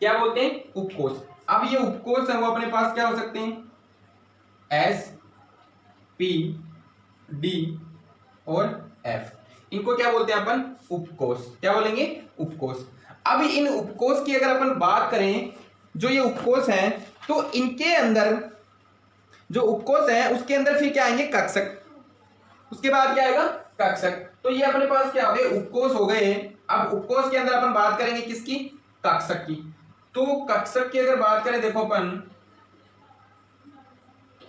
क्या बोलते हैं, उपकोष। अब ये उपकोष है वो अपने पास क्या हो सकते हैं, S P D और F। इनको क्या बोलते हैं अपन, उपकोष। क्या बोलेंगे, उपकोष। अब इन उपकोष की अगर अपन बात करें, जो ये उपकोष हैं, तो इनके अंदर जो उपकोष है उसके अंदर फिर क्या आएंगे, कक्षक। उसके बाद क्या आएगा, कक्षक। तो ये अपने पास क्या हो गए, उपकोष हो गए। अब उपकोष के अंदर अपन बात करेंगे किसकी, कक्षक की। तो कक्षक की अगर बात करें, देखो अपन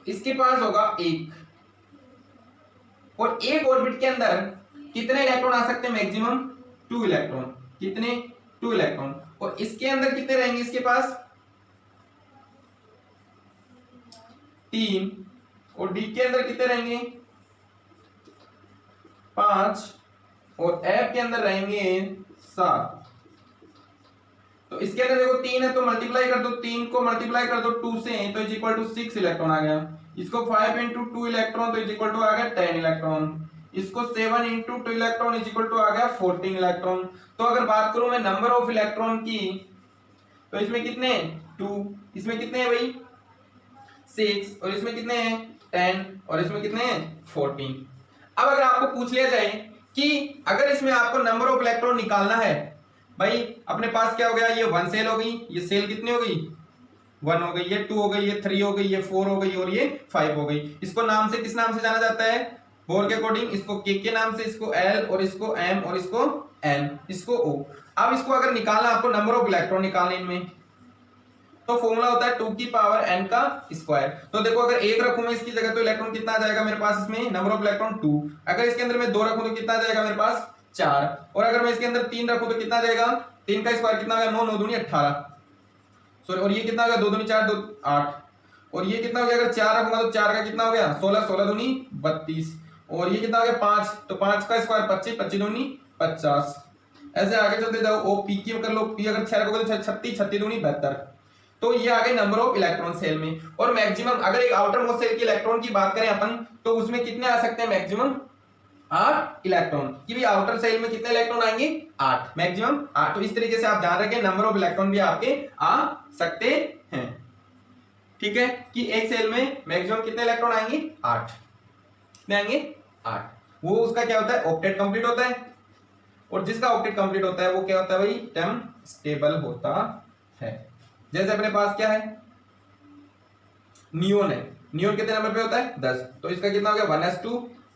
इसके पास होगा एक, और एक ऑर्बिट के अंदर कितने इलेक्ट्रॉन आ सकते हैं, मैक्सिमम 2 इलेक्ट्रॉन। कितने, 2 इलेक्ट्रॉन। और इसके अंदर कितने रहेंगे, इसके पास 3, और डी के अंदर कितने रहेंगे, 5, और एफ के अंदर रहेंगे 7। तो इसके अंदर देखो 3 है तो मल्टीप्लाई कर दो, 3 को मल्टीप्लाई कर दो 2 से, तो इज इक्वल टू 6 इलेक्ट्रॉन आ गया। इसको 5 इंटू 2 इलेक्ट्रॉन, तो इज इक्वल टू आ गया 10 इलेक्ट्रॉन। इसको 7 into 2 electron is equal to आ गया 14 इलेक्ट्रॉन। तो अगर बात करूं मैं नंबर ऑफ इलेक्ट्रॉन की, तो इसमें कितने, 2, इसमें कितने हैं भाई, 6, और इसमें कितने हैं, 10, और इसमें कितने हैं, 14। अब अगर आपको पूछ लिया जाए कि अगर इसमें आपको नंबर ऑफ इलेक्ट्रॉन निकालना है, भाई अपने पास क्या हो गया, ये 1 सेल हो गई, ये सेल कितनी हो गई, 1 हो गई, ये 2 हो गई, ये 3 हो गई, ये 4 हो गई, और ये 5 हो गई। इसको नाम से, किस नाम से जाना जाता है, बोर के अकॉर्डिंग, इसको K के नाम से, इसको L, और इसको M, और इसको N, इसको O। अब इसको अगर निकालना आपको नंबर ऑफ इलेक्ट्रॉन निकालने इनमें, तो फॉर्मूला होता है 2 की पावर n का स्क्वायर। तो देखो अगर 1 रखूं मैं इसकी जगह, तो इलेक्ट्रॉन कितना आ जाएगा मेरे पास, इसमें नंबर ऑफ इलेक्ट्रॉन 2। अगर इसके अंदर मैं 2 रखूं तो कितना आ जाएगा मेरे पास, 4। और अगर मैं इसके अंदर 3 रखूं तो कितना आ जाएगा, 3 का स्क्वायर कितना आ गया, 9 9 दूनी 18, सॉरी, और ये कितना आ गया, 2 दूनी 4 2 8, और ये कितना हो गया, अगर 4 रखूंगा तो 4 का कितना हो गया, 16 16 दूनी 32, और ये कितना हो गया 5, तो 5 का स्क्वायर 25 25 दूनी 50। ऐसे आगे चलते जाओ, ओ पी की कर लो, पी अगर 6 रखोगे तो 36 36 दूनी 72। तो ये आ गए नंबर ऑफ इलेक्ट्रॉन सेल में। और मैक्सिमम अगर एक आउटर मोस्ट सेल की इलेक्ट्रॉन की बात करें अपन, तो उसमें कितने आ सकते हैं, मैक्सिमम 8 इलेक्ट्रॉन। कि भी आउटर सेल में कितने इलेक्ट्रॉन आएंगे, 8, मैक्सिमम 8। तो इस तरीके से आप ध्यान रखें, नंबर ऑफ इलेक्ट्रॉन भी आपके आ सकते हैं। ठीक है, कि एक सेल में मैक्सिमम कितने इलेक्ट्रॉन आएंगे, 8 कितने आएंगे, 8। वो उसका क्या होता है, ऑक्टेट कंप्लीट होता है, और जिसका ऑक्टेट कंप्लीट होता है वो क्या होता है भाई, टर्म स्टेबल होता है। जैसे अपने पास क्या है, नियोन है, नियोन कितने नंबर पे होता है, 10। तो इसका कितना हो गया, 1s2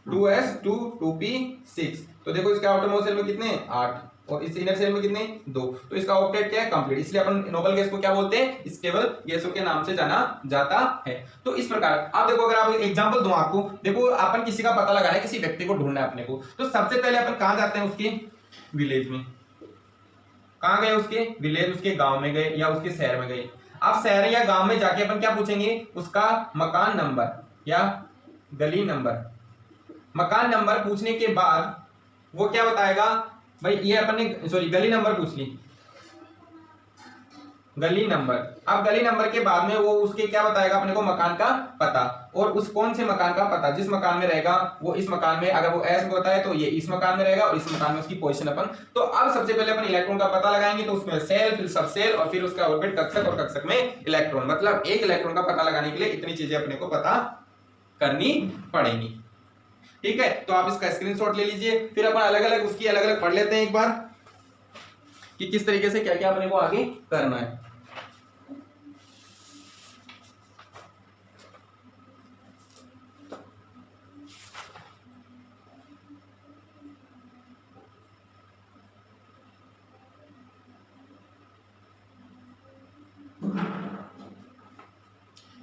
2s2 2p6। तो देखो इसके आउटर मोस्ट सेल में कितने, 8, और इस इनर सेल में कितने, 2। तो इसका ऑक्टेट क्या है, कंप्लीट। इसलिए अपन नोबल गैस को क्या बोलते हैं, स्टेबल गैसों के नाम से जाना जाता है। तो इस प्रकार आप देखो, अगर आप एग्जांपल दूं आपको, देखो अपन किसी का पता लगाना है, किसी व्यक्ति को ढूंढना है अपने को, तो सबसे पहले अपन कहां जाते हैं, उसके विलेज में। कहां गए, उसके विलेज, उसके गांव में गए या उसके शहर में गए। आप शहर या गांव में जाके अपन क्या पूछेंगे, उसका मकान नंबर या गली नंबर। मकान नंबर पूछने के बाद वो क्या बताएगा, भाई ये अपन ने, सॉरी, गली नंबर पूछ ली, गली नंबर। अब गली नंबर के बाद में वो उसके क्या बताएगा अपने को, मकान का पता। और उस कौन से मकान का पता, जिस मकान में रहेगा वो इस मकान में, अगर वो एस होता है तो ये इस मकान में रहेगा और इस मकान में उसकी पोजीशन अपन। तो अब सबसे पहले अपन इलेक्ट्रॉन का पता लगाएंगे, तो उसमें सेल, फिर सब सेल और फिर उसका ऑर्बिट, कक्षक और कक्षक में इलेक्ट्रॉन। मतलब एक इलेक्ट्रॉन का पता लगाने के लिए इतनी चीजें अपने को पता करनी पड़ेंगी। ठीक है, तो आप इसका स्क्रीनशॉट ले लीजिए, फिर अपन अलग अलग उसकी अलग अलग पढ़ लेते हैं एक बार कि किस तरीके से क्या क्या अपने को आगे करना है।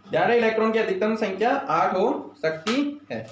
ग्यारह इलेक्ट्रॉन की अधिकतम संख्या 8 हो सकती है।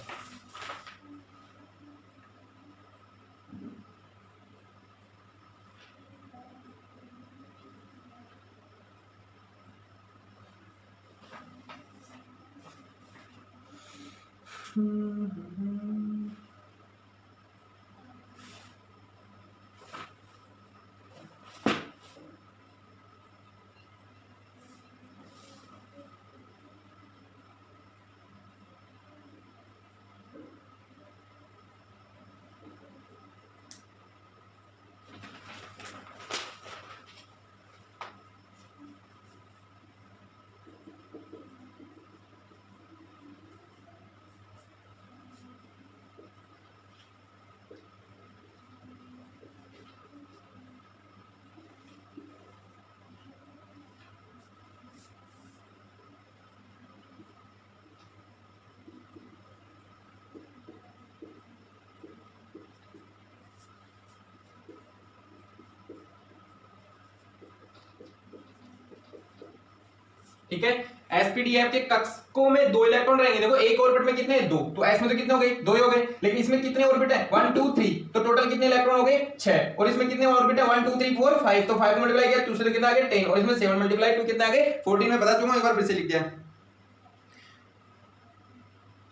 ठीक है, एसपीडीएफ के कक्षकों में 2 इलेक्ट्रॉन रहेंगे। देखो एक ऑर्बिट में कितने, 2, तो एस में तो कितने हो गए, 2 ही हो गए, लेकिन इसमें कितने ऑर्बिट है, 1 2 3, तो टोटल कितने इलेक्ट्रॉन हो गए, 6। और इसमें कितने ऑर्बिट है, 1 2 3 4 5, तो 5 मल्टीप्लाई किया 2 से कितना आ गया 10, और इसमें 7 मल्टीप्लाई 2 कितना आ गए 14। में बता चुका हूं, एक बार फिर से लिख दिया।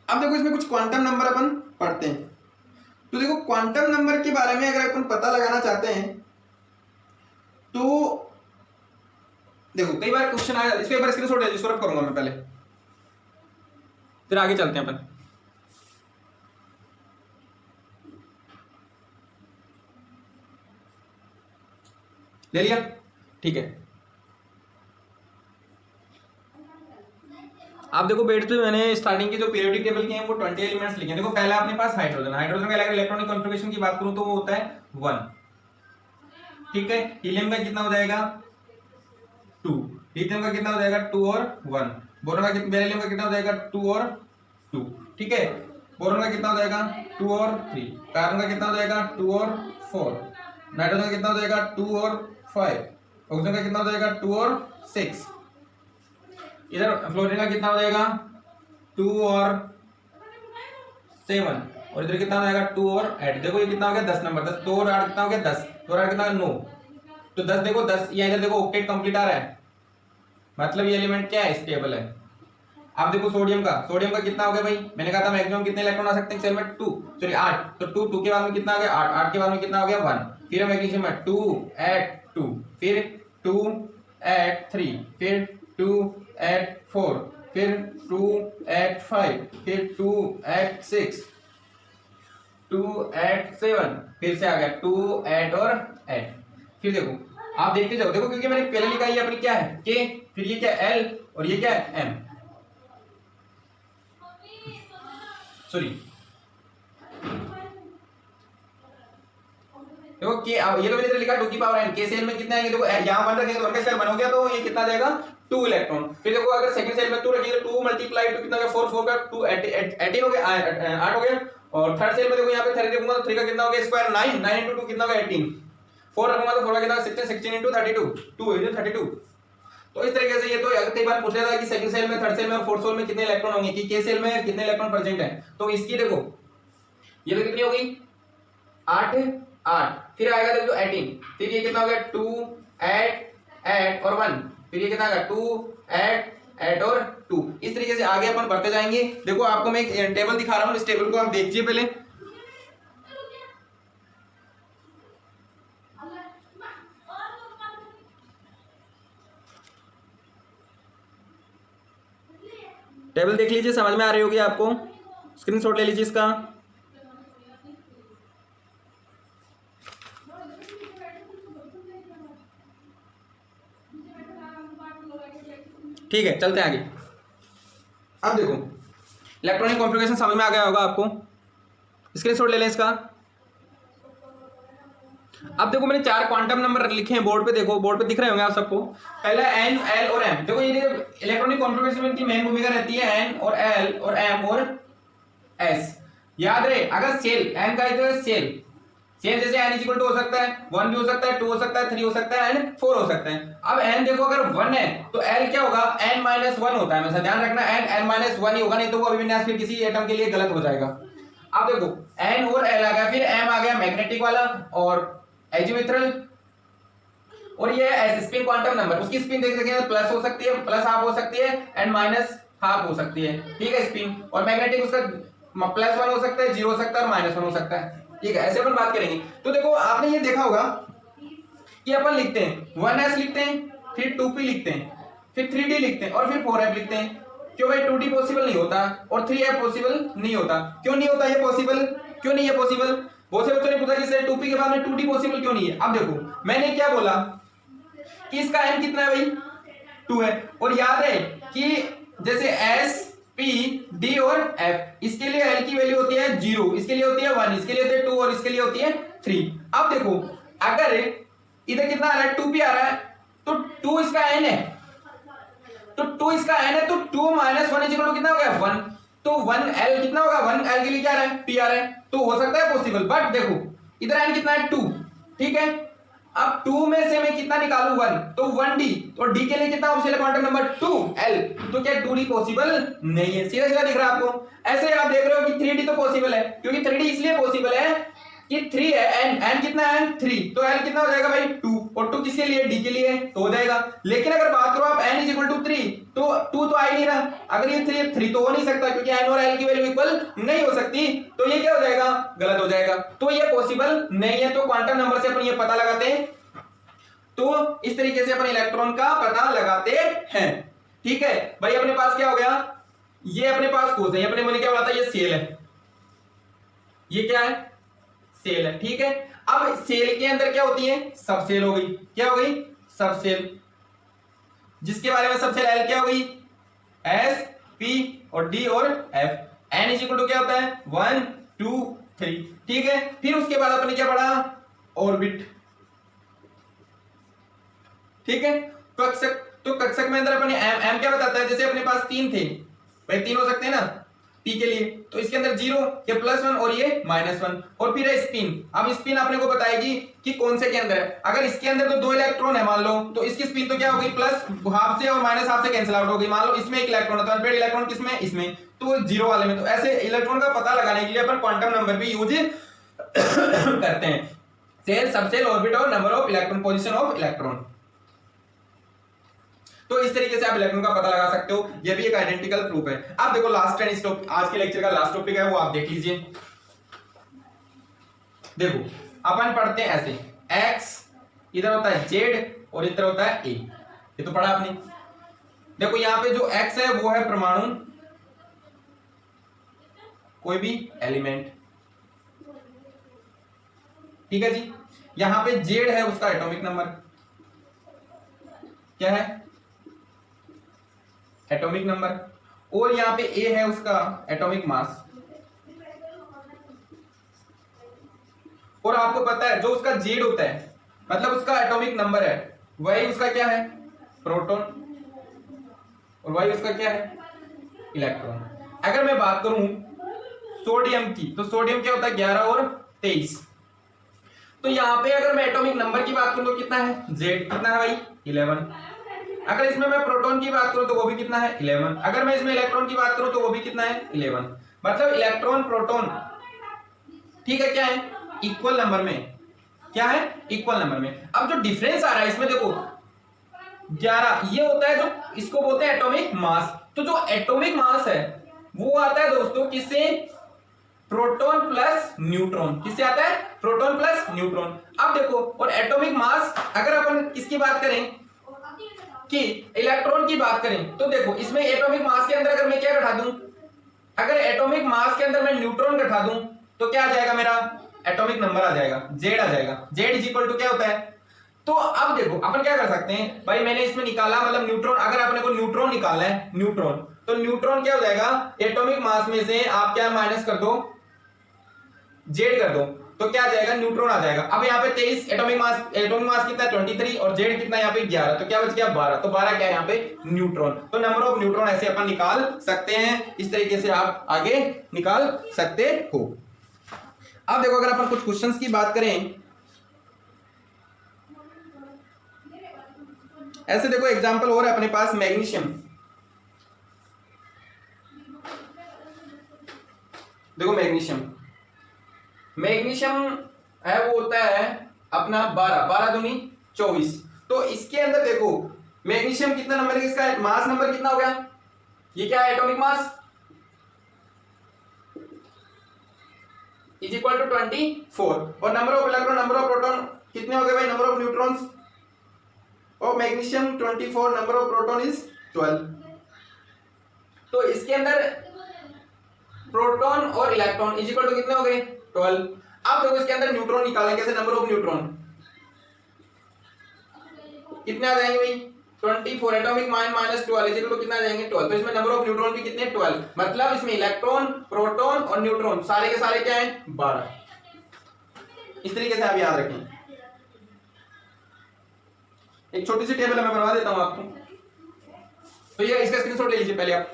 अब देखो इसमें कुछ क्वांटम नंबर अपन पढ़ते हैं। तो देखो क्वांटम नंबर के बारे में अगर अपन पता लगाना चाहते हैं तो देखो कई बार क्वेश्चन आया, इसको एक बार स्क्रीनशॉट ले, इसको रख करूंगा मैं पहले, फिर आगे चलते हैं अपन। ले लिया, ठीक है। आप देखो बैठते हुए मैंने स्टार्टिंग की जो पीरियोडिक टेबल के हैं वो 20 एलिमेंट्स लिखे हैं। देखो पहला अपने पास हाइड्रोजन, हाइड्रोजन का इलेक्ट्रॉनिक कॉन्फ़िगरेशन की बात करूं तो वो होता है 1। ठीक है, हीलियम का कितना हो जाएगा 2, लिथियम का कितना हो जाएगा 2 और 1, बोरॉन का कितना, बेरिलियम का कितना हो जाएगा 2 और 2। ठीक है, बोरॉन का कितना हो जाएगा 2 और 3, कार्बन का कितना हो जाएगा 2 और 4, नाइट्रोजन का कितना हो जाएगा 2 और 5, ऑक्सीजन का कितना हो जाएगा 2 और 6, इधर फ्लोरीन का कितना हो जाएगा 2 और 7, और इधर कितना हो जाएगा 2 और 8। देखो ये कितना हो गया 10 नंबर, 10 2 और 8 कितना हो गया 10, 2 और 8 कितना 9, तो 10 देखो 10, या इधर देखो ऑक्टेट कंप्लीट आ रहा है, मतलब ये एलिमेंट क्या है, स्टेबल है। आप देखो सोडियम का कितना हो गया भाई, मैंने कहा था मैक्सिमम कितने इलेक्ट्रॉन आ सकते हैं सेल में 2, सॉरी 8, तो 2 2 के बाद में कितना आ गया 8, 8 के बाद में कितना हो गया 1, फिर मैग्नीशियम में 2 8 2, फिर 2 8 3, फिर 2 8 4, फिर 2 8 5, फिर 2 8 6, 2 8 7, फिर से आ गया 2 8 और 8। फिर देखो आप देखते जाओ, देखो क्योंकि मैंने पहले लिखा है अपनी क्या है के, फिर ये क्या है एल और ये क्या है एम, सॉरी देखो के, ये तो मैंने लिखा 2 की पावर n, के सेल में कितने आएंगे, देखो यहां 1 रखेंगे तो 1 का स्क्वायर 1 हो गया, तो ये कितना देगा 2 इलेक्ट्रॉन। फिर देखो अगर सेकंड सेल में 2 रखेंगे तो 2 मल्टीप्लाई 2 कितना हो गया 4, 4 का 2 18 हो गया, 8 हो गया। और थर्ड सेल में देखो यहां पे 3 रखूंगा तो 3 का कितना हो गया स्क्वायर 9, 9 into 2 कितना हो गया 18, 4 रखूंगा तो 4 का कितना 16, 16 into 32, 2 इधर 32। तो इस तरीके से ये तो कई बार पूछ रहा था कि सेकंड सेल में, थर्ड सेल में और फोर्थ सेल में कितने इलेक्ट्रॉन होंगे, कि के सेल में कितने इलेक्ट्रॉन प्रेजेंट है। तो इसकी देखो ये तो कितनी हो गई 8 8, फिर आएगा देखो 18, फिर ये कितना हो गया 2 8 8 और 1, फिर ये कितना आ गया 2 8 8 और 2। इस तरीके से आगे अपन बढ़ते जाएंगे। देखो आपको मैं एक टेबल दिखा रहा हूं, इस टेबल को आप देखिए पहले। टेबल देख लीजिए, समझ में आ रही होगी आपको, स्क्रीनशॉट ले लीजिए इसका। ठीक है, चलते हैं आगे। अब देखो इलेक्ट्रॉनिक कॉन्फ़िगरेशन समझ में आ गया होगा आपको, स्क्रीनशॉट ले लें इसका। अब देखो मैंने 4 क्वांटम नंबर लिखे हैं बोर्ड पे, देखो बोर्ड पे दिख रहे होंगे आप सबको। पहला एन, एल और एम। देखो ये इलेक्ट्रॉनिक कॉन्फ़िगरेशन की मेन भूमिका रहती है एन और एल और एम और एस। याद रहे, अगर सेल एन का इधर सेल जैसे n इक्वल टू हो सकता है 1 भी हो सकता है, 2 हो सकता है, 3 हो सकता है एंड 4 हो सकता है। अब n देखो अगर 1 है तो l क्या होगा, n माइनस 1 होता है, हमेशा ध्यान रखना n माइनस 1 ही होगा, नहीं तो वो अभिविन्यास फिर किसी एटम के लिए गलत हो जाएगा। अब देखो n और l आ गया, फिर m आ गया मैग्नेटिक वाला और एजीमेथ्रल, और ये s स्पिन क्वांटम नंबर, उसकी स्पिन देख सकते हैं, प्लस हो सकती है, प्लस हाफ हो सकती है एंड माइनस हाफ हो सकती है, ठीक है स्पिन। और मैग्नेटिक उसका +1 हो सकता है, 0 हो सकता है और -1 हो सकता है, ठीक है। ऐसे अपन बात करेंगे। तो देखो आपने ये देखा होगा कि अपन लिखते हैं 1s लिखते हैं, फिर 2p लिखते हैं, फिर 3d लिखते हैं और फिर 4f लिखते हैं। क्यों भाई, 2d पॉसिबल नहीं होता और 3f पॉसिबल नहीं होता। क्यों नहीं होता ये पॉसिबल, क्यों नहीं है पॉसिबल? बहुत से बच्चों ने पूछा कि सर 2p के बाद में 2d पॉसिबल क्यों नहीं है। अब देखो मैंने क्या बोला कि इसका n कितना है भाई, 2 है। और याद है कि जैसे s P, D और F, इसके लिए L की वैल्यू होती है 0, इसके लिए होती है 1, इसके लिए होती है 2 और इसके लिए होती है 3। अब देखो अगर इधर कितना आ रहा है, 2p आ रहा है, तो 2 इसका n है, तो 2 इसका n है, तो 2 माइनस 1 इक्वल टू कितना हो गया 1। तो 1 L कितना होगा, 1 L के लिए क्या आ रहा है, p आ रहा है, तो हो सकता है पॉसिबल। बट देखो इधर n कितना है 2, ठीक है। अब 2 में से मैं कितना निकालूं 1, तो 1d, और d के लिए कितना ऑप्शन है क्वांटम नंबर 2l, तो क्या 2d पॉसिबल नहीं है। सीधा सीधा दिख रहा है आपको। ऐसे आप देख रहे हो कि 3d तो पॉसिबल है, क्योंकि 3d इसलिए पॉसिबल है कि 3 है, n कितना है 3, तो l कितना हो जाएगा भाई 2, और 2 किसके लिए, d के लिए, तो हो जाएगा। लेकिन अगर बात करो आप n इक्वल टू 3, तो 2 तो आ ही नहीं रहा। अगर ये 3 तो हो नहीं सकता, क्योंकि n और l की वैल्यू इक्वल नहीं हो सकती, तो ये क्या हो जाएगा, गलत हो जाएगा, तो ये पॉसिबल नहीं है। तो क्वांटम नंबर से अपन ये पता लगाते हैं, तो इस तरीके से अपन इलेक्ट्रॉन का पता लगाते हैं, ठीक है भाई। अपने पास क्या हो गया, ये अपने पास कोष है, अपने मैंने क्या बोला था, ये सेल है, ये क्या है, सेल है, ठीक है। अब सेल के अंदर क्या होती है, सब सेल हो गई, क्या हो गई, सब सेल, जिसके बारे में सबसे एल क्या हो गई, एस, पी और डी और f. N is equal to क्या होता है 1 2 3, ठीक है। फिर उसके बाद अपने क्या पढ़ा, ऑर्बिट, ठीक है। तो कक्षक में अंदर अपने एम क्या बताता है, जैसे अपने पास 3 थे भाई, 3 हो सकते हैं ना पी के लिए, तो इसके अंदर 0, ये +1 और ये -1, और फिर है स्पिन। अब स्पिन आपने को बताएगी कि कौन से के अंदर है। अगर इसके अंदर तो 2 इलेक्ट्रॉन है मान लो, तो इसकी स्पिन तो क्या होगी, प्लस हाफ से और माइनस हाफ से कैंसिल आउट हो गई। मान लो इसमें 1 इलेक्ट्रॉन है, तो अनपेड इलेक्ट्रॉन किसमें, इसमें, तो 0 वाले में। तो ऐसे इलेक्ट्रॉन का पता लगाने के लिए अपन क्वांटम नंबर भी यूज करते हैं, सेल, सबसेल, ऑर्बिट और number of electron, position of electron. तो इस तरीके से आप इलेक्ट्रॉन का पता लगा सकते हो, ये भी एक आइडेंटिकल प्रूफ है। अब देखो लास्ट एंड स्टॉप, आज के लेक्चर का लास्ट टॉपिक है, वो आप देख लीजिए। देखो अपन पढ़ते हैं ऐसे, x इधर होता है z और इधर होता है a, ये तो पढ़ा आपने। देखो यहाँ पे जो x है वो है परमाणु, कोई भी एलिमेंट, ठीक है जी। यहाँ पे z है उसका एटॉमिक नंबर, क्या है, एटॉमिक नंबर, और यहाँ पे a है उसका एटॉमिक मास। और आपको पता है जो उसका z होता है, मतलब उसका एटॉमिक नंबर है, वही उसका क्या है, प्रोटॉन, और वही उसका क्या है, इलेक्ट्रॉन। अगर मैं बात करूं सोडियम की, तो सोडियम क्या होता है 11 और 23। तो यहाँ पे अगर मैं एटॉमिक नंबर की बात करूं तो कितना है, z कितना है भाई 11। अगर इसमें मैं प्रोटॉन की बात करूं तो वो भी कितना है 11। अगर मैं इसमें इलेक्ट्रॉन की बात करूं तो वो भी कितना है 11। मतलब इलेक्ट्रॉन प्रोटॉन, ठीक है, क्या है, इक्वल नंबर में, क्या है, इक्वल नंबर में। अब जो डिफरेंस आ रहा है इसमें देखो 11, ये होता है जो इसको बोलते हैं एटॉमिक मास। तो जो एटॉमिक मास है वो आता है दोस्तों किससे, प्रोटॉन प्लस न्यूट्रॉन, किससे आता है, प्रोटॉन प्लस न्यूट्रॉन। अब देखो, और एटॉमिक मास अगर अपन किसकी बात करें, कि इलेक्ट्रॉन की बात करें तो देखो इसमें एटॉमिक मास के अंदर अगर मैं क्या बैठा दूं, अगर एटॉमिक मास के अंदर मैं न्यूट्रॉन बैठा दूं तो क्या आ जाएगा, मेरा एटॉमिक नंबर आ जाएगा, Z आ जाएगा। Z इज इक्वल टू क्या होता है, तो अब देखो अपन क्या कर सकते हैं भाई, मैंने इसमें निकाला मतलब न्यूट्रॉन, अगर अपने को न्यूट्रॉन निकालना है न्यूट्रॉन, तो न्यूट्रॉन क्या हो जाएगा, एटॉमिक मास में से आप क्या माइनस कर दो, Z कर दो, तो क्या आ जाएगा, न्यूट्रॉन आ जाएगा। अब यहाँ पे 23 एटॉमिक मास कितना है 23 और Z कितना यहाँ पे 11, तो क्या बच गया 12, तो 12 क्या है यहाँ पे न्यूट्रॉन। तो नंबर ऑफ न्यूट्रॉन ऐसे अपन निकाल सकते हैं, इस तरीके से आप आगे निकाल सकते हो। अब देखो अगर अपन कुछ क्वेश्चंस की बात करें, ऐसे देखो एग्जांपल और है अपने पास, मैग्नीशियम, देखो मैग्नीशियम है वो होता है अपना 12 दूनी 24, तो इसके अंदर देखो मैग्नीशियम कितना नंबर है, इसका मास नंबर कितना हो गया, ये क्या है atomic mass is equal to 24 और number of electron number of proton कितने हो गए भाई, number of neutrons of magnesium 24, number of proton is 12। तो इसके अंदर प्रोटॉन और इलेक्ट्रॉन इज इक्वल टू कितने हो गए 12। अब देखो इसके अंदर न्यूट्रॉन निकालें कैसे, नंबर ऑफ न्यूट्रॉन कितने आ जाएंगे भाई 24, atomic minus 12 is equal to कितना आ जाएंगे 12, तो इसमें नंबर ऑफ न्यूट्रॉन भी कितने 12, मतलब इसमें इलेक्ट्रॉन प्रोटॉन और न्यूट्रॉन सारे के सारे क्या हैं 12। इस तरीके से आप याद रखें। एक छोटी सी टेबल मैं बनवा देता हूं आपको, तो ये इसका स्क्रीनशॉट ले लीजिए पहले आप।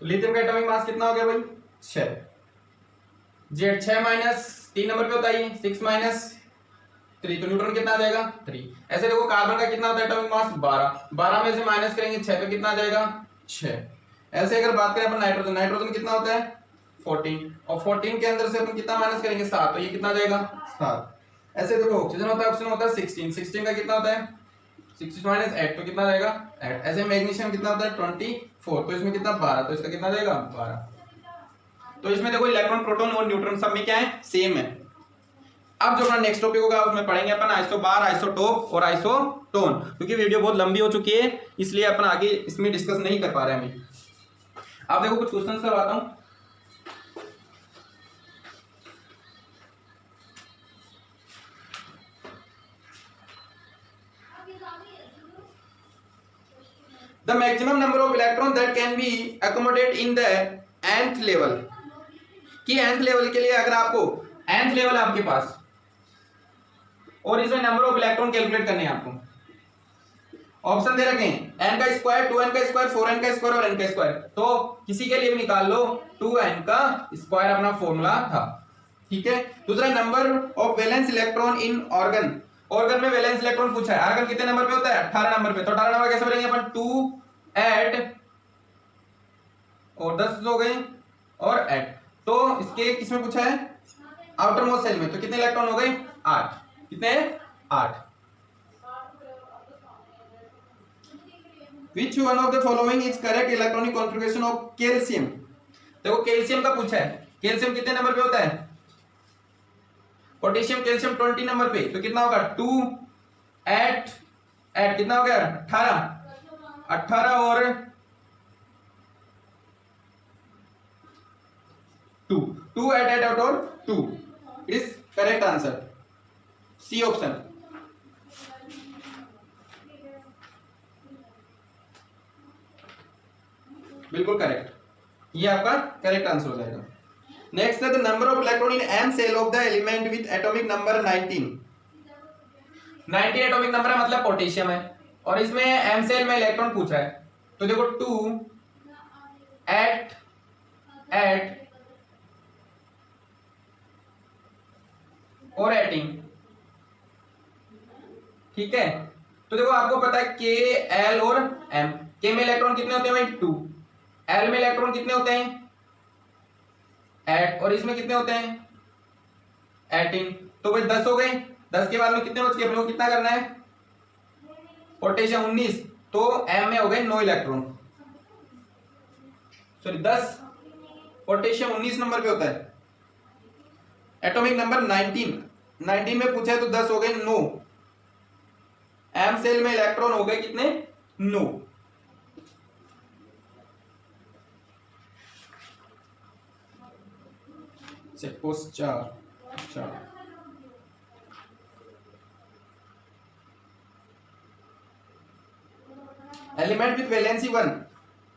तो लिथियम का एटॉमिक मास कितना हो गया भाई 6, जेड 6 माइनस 3 नंबर पे होता है 6 माइनस 3, तो न्यूट्रॉन कितना आ जाएगा 3। ऐसे देखो कार्बन का कितना होता है एटॉमिक मास 12 में से माइनस करेंगे 6 तो कितना आ जाएगा 6। ऐसे अगर बात करें अपन नाइट्रोजन, नाइट्रोजन कितना होता है 14 और 14 के अंदर से अपन कितना माइनस करेंगे 7, तो ये कितना आ जाएगा 7। ऐसे देखो ऑक्सीजन होता है 16 का कितना होता है 6 माइनस 8 तो कितना आ जाएगा 8। ऐसे मैग्नीशियम कितना होता है 24, तो इसमें कितना 12, तो इसका कितना आ जाएगा 12। तो इसमें देखो इलेक्ट्रॉन प्रोटॉन और न्यूट्रॉन सब में क्या है सेम है। अब जो अपना नेक्स्ट टॉपिक होगा उसमें पढ़ेंगे अपन आइसोबार, आइसोटोप और आइसोटोन, क्योंकि वीडियो बहुत लंबी हो चुकी है इसलिए अपन आगे इसमें डिस्कस नहीं कर पा रहे हैं अभी। अब देखो कुछ क्वेश्चंस करवाता हूं। The maximum number of electrons that can be accommodated in the nth level, कि nth लेवल के लिए अगर आपको nth लेवल आपके पास और इसमें नंबर ऑफ इलेक्ट्रॉन कैलकुलेट करने हैं आपको। ऑप्शन दे रखे हैं n का स्क्वायर, 2n का स्क्वायर, 4n का स्क्वायर और n का स्क्वायर, तो किसी के लिए भी निकाल लो 2n का स्क्वायर अपना फॉर्मूला था, ठीक है। दूसरा number of valence electron in organ, organ में वैलेंस इलेक्ट्रॉन पूछा है, आर्गन कितने नंबर पे होता है 18 नंबर पे, तो 18 नंबर कैसे भरेंगे अपन 2 ऐड और 10 हो गए और ऐड, तो इसके किसमें पूछा है आउटर मोस्ट सेल में, तो कितने इलेक्ट्रॉन हो गए 8, कितने 8। Which one of the following is correct electronic configuration of calcium, देखो कैल्शियम का पूछा है, कैल्शियम कितने नंबर पे होता है, पोटेशियम कैल्शियम 20 नंबर पे, तो कितना होगा 2 ऐड कितना हो गया 18 और 2 ऐड और 2, it is correct answer C option. बिल्कुल करेक्ट, ये आपका करेक्ट आंसर हो जाएगा। नेक्स्ट है the number of electron in m shell of the element with atomic number 19 atomic number है मतलब पोटेशियम है, और इसमें m सेल में इलेक्ट्रॉन पूछा है, तो देखो 2 ऐट एट और एटिंग। ठीक है, तो देखो आपको पता है के, एल और एम। के में इलेक्ट्रॉन कितने होते हैं भाई 2, एल में इलेक्ट्रॉन कितने होते हैं 8 और इसमें कितने होते हैं 18। तो भाई 10 हो गए, 10 के बाद में कितने बच गए अपने को, कितना करना है पोटेशियम 19, तो एम में हो गए 9 इलेक्ट्रॉन, सॉरी 10, पोटेशियम 19 नंबर पे होता है। एटॉमिक नंबर 19 में पूछा है तो 10 हो गए 9। एम सेल में इलेक्ट्रॉन हो गए कितने 9। सपोज 4 एलिमेंट विद वैलेंसी 1,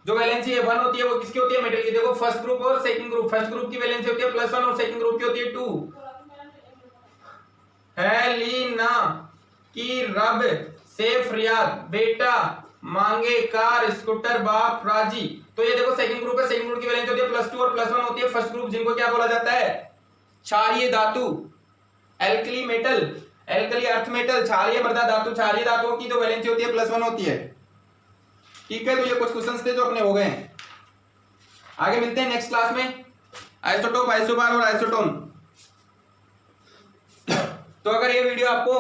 जो वैलेंसी 1 होती है वो किसकी होती है मेटल की। देखो फर्स्ट ग्रुप और सेकंड ग्रुप, फर्स्ट ग्रुप की वैलेंसी होती है +1 और सेकंड ग्रुप की होती है 2। हेलिना की रब सेफ रियाद बेटा मांगे कार स्कूटर बाप राजी। तो ये देखो सेकंड ग्रुप है, सेकंड ग्रुप की वैलेंसी होती है +2 और +1 होती है। फर्स्ट ग्रुप जिनको क्या बोला जाता है क्षारीय धातु, alkali metal, alkali earth metal, क्षारीय मृदा धातु। क्षारीय धातुओं की जो वैलेंसी होती है +1 होती है। ठीक है, तो ये कुछ क्वेश्चंस थे जो अपने हो गए हैं। आगे मिलते हैं नेक्स्ट क्लास में। आइसोटोप, आइसोबार और आइसोटोन। तो अगर ये वीडियो आपको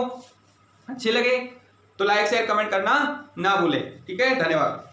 अच्छी लगे तो लाइक शेयर कमेंट करना ना भूलें। ठीक है, धन्यवाद।